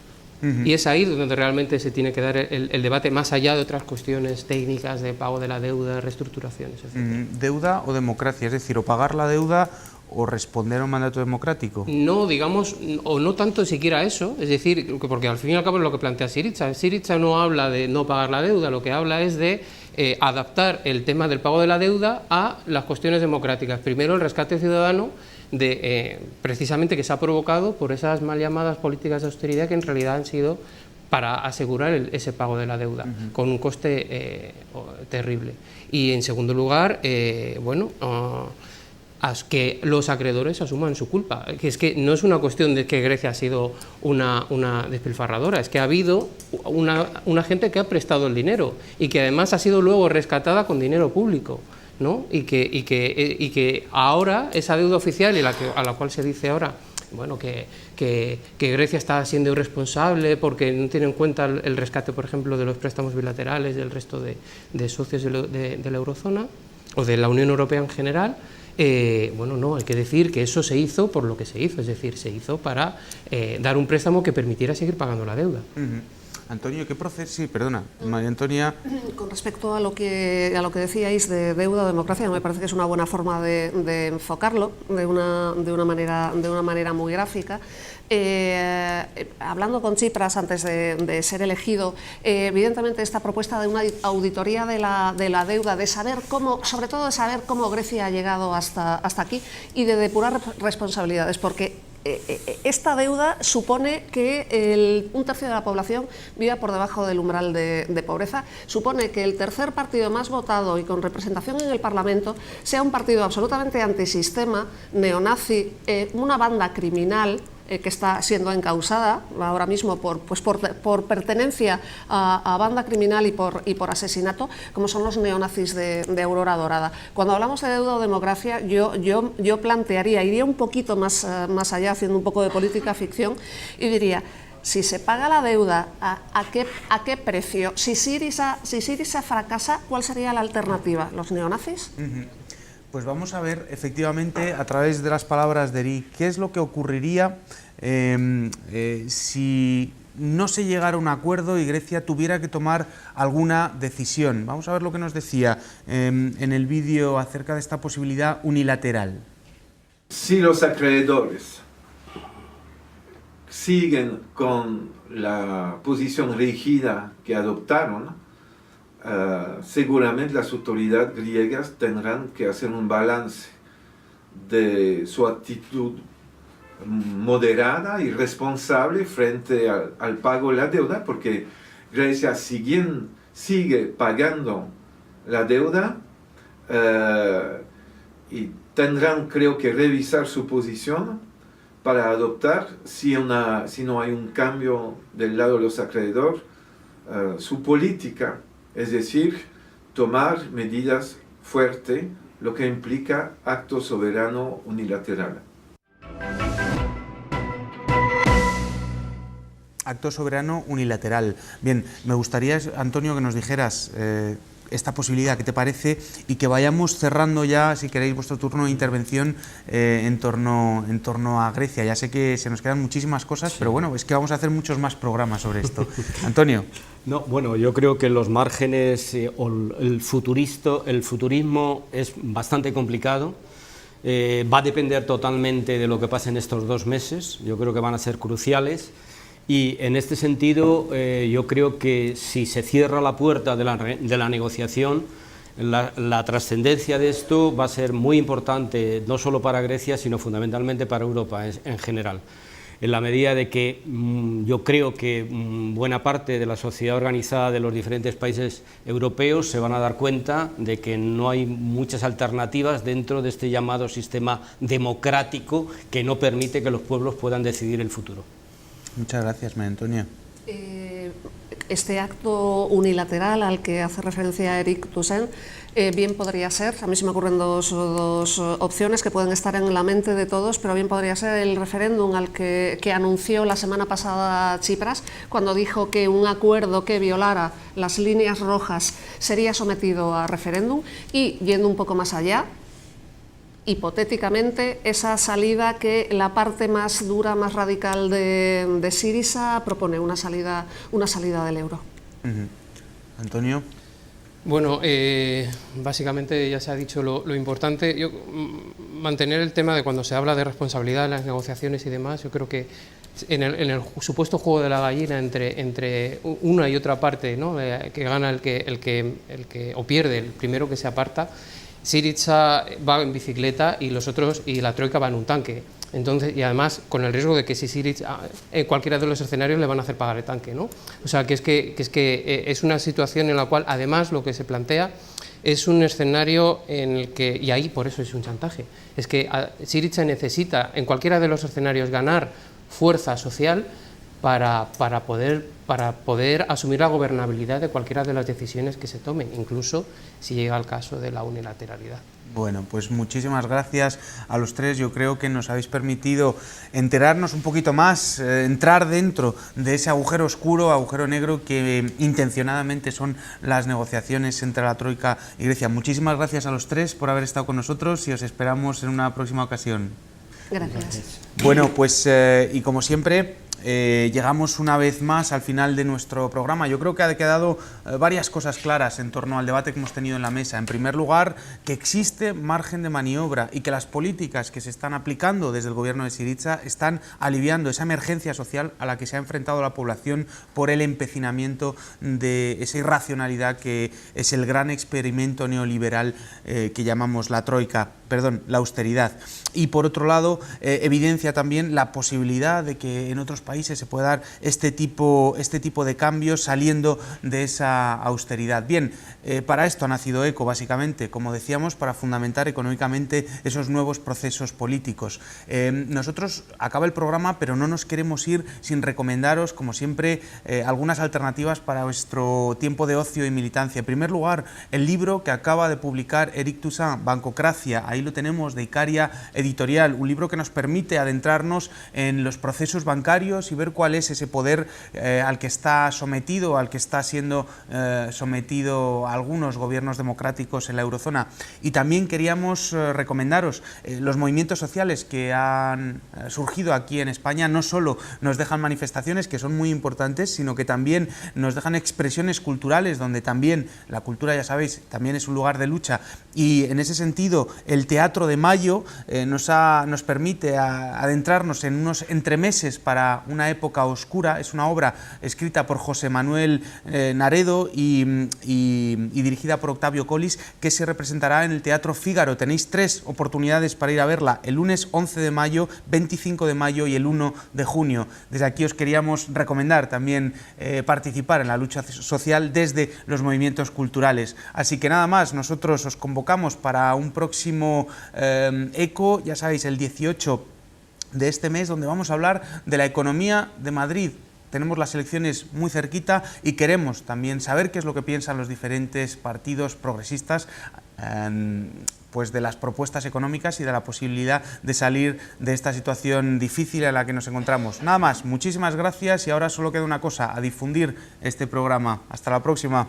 Y es ahí donde realmente se tiene que dar el debate, más allá de otras cuestiones técnicas de pago de la deuda, reestructuraciones, etc. ¿Deuda o democracia? Es decir, o pagar la deuda o responder a un mandato democrático. No, digamos, o no tanto siquiera eso, es decir, porque al fin y al cabo es lo que plantea Syriza. Syriza no habla de no pagar la deuda, lo que habla es de adaptar el tema del pago de la deuda a las cuestiones democráticas. Primero, el rescate ciudadano, precisamente que se ha provocado por esas mal llamadas políticas de austeridad, que en realidad han sido para asegurar ese pago de la deuda, con un coste terrible. Y en segundo lugar, que los acreedores asuman su culpa, que es que no es una cuestión de que Grecia ha sido una despilfarradora, es que ha habido una gente que ha prestado el dinero y que además ha sido luego rescatada con dinero público, ¿no? Y que ahora esa deuda oficial, y a la cual se dice ahora, bueno, que Grecia está siendo irresponsable porque no tiene en cuenta el rescate, por ejemplo, de los préstamos bilaterales del resto de socios de la eurozona o de la Unión Europea en general. Bueno, no, hay que decir que eso se hizo por lo que se hizo, es decir, se hizo para dar un préstamo que permitiera seguir pagando la deuda. Antonio, ¿qué proceso? Sí, perdona, María Antonia. Con respecto a lo que decíais de deuda o democracia, me parece que es una buena forma de enfocarlo de una manera muy gráfica. Hablando con Tsipras antes de ser elegido, evidentemente esta propuesta de una auditoría de la deuda, de saber cómo, sobre todo de saber cómo Grecia ha llegado hasta aquí y de depurar responsabilidades, porque esta deuda supone que un tercio de la población viva por debajo del umbral de pobreza, supone que el tercer partido más votado y con representación en el Parlamento sea un partido absolutamente antisistema, neonazi, una banda criminal que está siendo encausada ahora mismo por pertenencia a banda criminal y por asesinato, como son los neonazis de Aurora Dorada. Cuando hablamos de deuda o democracia, yo plantearía, iría un poquito más allá, haciendo un poco de política ficción, y diría, si se paga la deuda, ¿a qué precio? Si Syriza fracasa, ¿cuál sería la alternativa? ¿Los neonazis? Pues vamos a ver, efectivamente, a través de las palabras de Eric, qué es lo que ocurriría si no se llegara a un acuerdo y Grecia tuviera que tomar alguna decisión. Vamos a ver lo que nos decía en el vídeo acerca de esta posibilidad unilateral. Si los acreedores siguen con la posición rígida que adoptaron, seguramente las autoridades griegas tendrán que hacer un balance de su actitud moderada y responsable frente al pago de la deuda, porque Grecia sigue pagando la deuda y tendrán, creo que, revisar su posición para adoptar, si no hay un cambio del lado de los acreedores, su política. Es decir, tomar medidas fuertes, lo que implica acto soberano unilateral. Acto soberano unilateral. Bien, me gustaría, Antonio, que nos dijeras esta posibilidad, ¿qué te parece? Y que vayamos cerrando ya, si queréis, vuestro turno de intervención en torno a Grecia. Ya sé que se nos quedan muchísimas cosas, sí, pero bueno, es que vamos a hacer muchos más programas sobre esto. Antonio. No, bueno, yo creo que los márgenes o el futurismo es bastante complicado. Va a depender totalmente de lo que pase en estos 2 meses. Yo creo que van a ser cruciales. Y en este sentido, yo creo que si se cierra la puerta de la negociación, la trascendencia de esto va a ser muy importante, no solo para Grecia, sino fundamentalmente para Europa en general. En la medida de que yo creo que buena parte de la sociedad organizada de los diferentes países europeos se van a dar cuenta de que no hay muchas alternativas dentro de este llamado sistema democrático que no permite que los pueblos puedan decidir el futuro. Muchas gracias, María Antonia. Este acto unilateral al que hace referencia Eric Toussaint bien podría ser, a mí se me ocurren dos opciones que pueden estar en la mente de todos, pero bien podría ser el referéndum al que anunció la semana pasada Tsipras, cuando dijo que un acuerdo que violara las líneas rojas sería sometido a referéndum, y yendo un poco más allá, hipotéticamente, esa salida que la parte más dura, más radical de Syriza propone, una salida del euro. Antonio. Bueno, básicamente ya se ha dicho lo importante. Mantener el tema de cuando se habla de responsabilidad en las negociaciones y demás, yo creo que en el supuesto juego de la gallina entre una y otra parte, ¿no? Que gana el que o pierde el primero que se aparta. Syriza va en bicicleta y los otros y la troika va en un tanque. Entonces, y además con el riesgo de que si Syriza en cualquiera de los escenarios le van a hacer pagar el tanque, ¿no? O sea, que es una situación en la cual además lo que se plantea es un escenario en el que, y ahí por eso es un chantaje, es que Syriza necesita en cualquiera de los escenarios ganar fuerza social para poder asumir la gobernabilidad de cualquiera de las decisiones que se tomen, incluso si llega el caso de la unilateralidad. Bueno, pues muchísimas gracias a los tres. Yo creo que nos habéis permitido enterarnos un poquito más, entrar dentro de ese agujero oscuro, agujero negro que intencionadamente son las negociaciones entre la Troika y Grecia. Muchísimas gracias a los tres por haber estado con nosotros y os esperamos en una próxima ocasión. Gracias. Bueno, pues y como siempre, llegamos una vez más al final de nuestro programa. Yo creo que ha quedado varias cosas claras en torno al debate que hemos tenido en la mesa. En primer lugar, que existe margen de maniobra y que las políticas que se están aplicando desde el gobierno de Syriza están aliviando esa emergencia social a la que se ha enfrentado la población por el empecinamiento de esa irracionalidad que es el gran experimento neoliberal que llamamos la la austeridad. Y por otro lado, evidencia también la posibilidad de que en otros países se pueda dar este tipo de cambios saliendo de esa austeridad. Bien, para esto ha nacido ECO, básicamente, como decíamos, para fundamentar económicamente esos nuevos procesos políticos. Nosotros, acaba el programa, pero no nos queremos ir sin recomendaros, como siempre, algunas alternativas para vuestro tiempo de ocio y militancia. En primer lugar, el libro que acaba de publicar Eric Toussaint, Bancocracia, ahí lo tenemos, de Icaria Editorial, un libro que nos permite adentrarnos en los procesos bancarios y ver cuál es ese poder al que está sometido, al que está siendo sometido algunos gobiernos democráticos en la eurozona. Y también queríamos recomendaros los movimientos sociales que han surgido aquí en España. No solo nos dejan manifestaciones, que son muy importantes, sino que también nos dejan expresiones culturales, donde también la cultura, ya sabéis, también es un lugar de lucha. Y en ese sentido, el Teatro de Mayo nos permite adentrarnos en unos entremeses para una época oscura. Es una obra escrita por José Manuel Naredo y dirigida por Octavio Collis, que se representará en el Teatro Fígaro. Tenéis 3 oportunidades para ir a verla: el lunes 11 de mayo, 25 de mayo y el 1 de junio. Desde aquí os queríamos recomendar también participar en la lucha social desde los movimientos culturales. Así que nada más, nosotros os convocamos para un próximo ECO, ya sabéis, el 18 de este mes, donde vamos a hablar de la economía de Madrid. Tenemos las elecciones muy cerquita y queremos también saber qué es lo que piensan los diferentes partidos progresistas pues de las propuestas económicas y de la posibilidad de salir de esta situación difícil en la que nos encontramos. Nada más, muchísimas gracias y ahora solo queda una cosa: a difundir este programa. Hasta la próxima.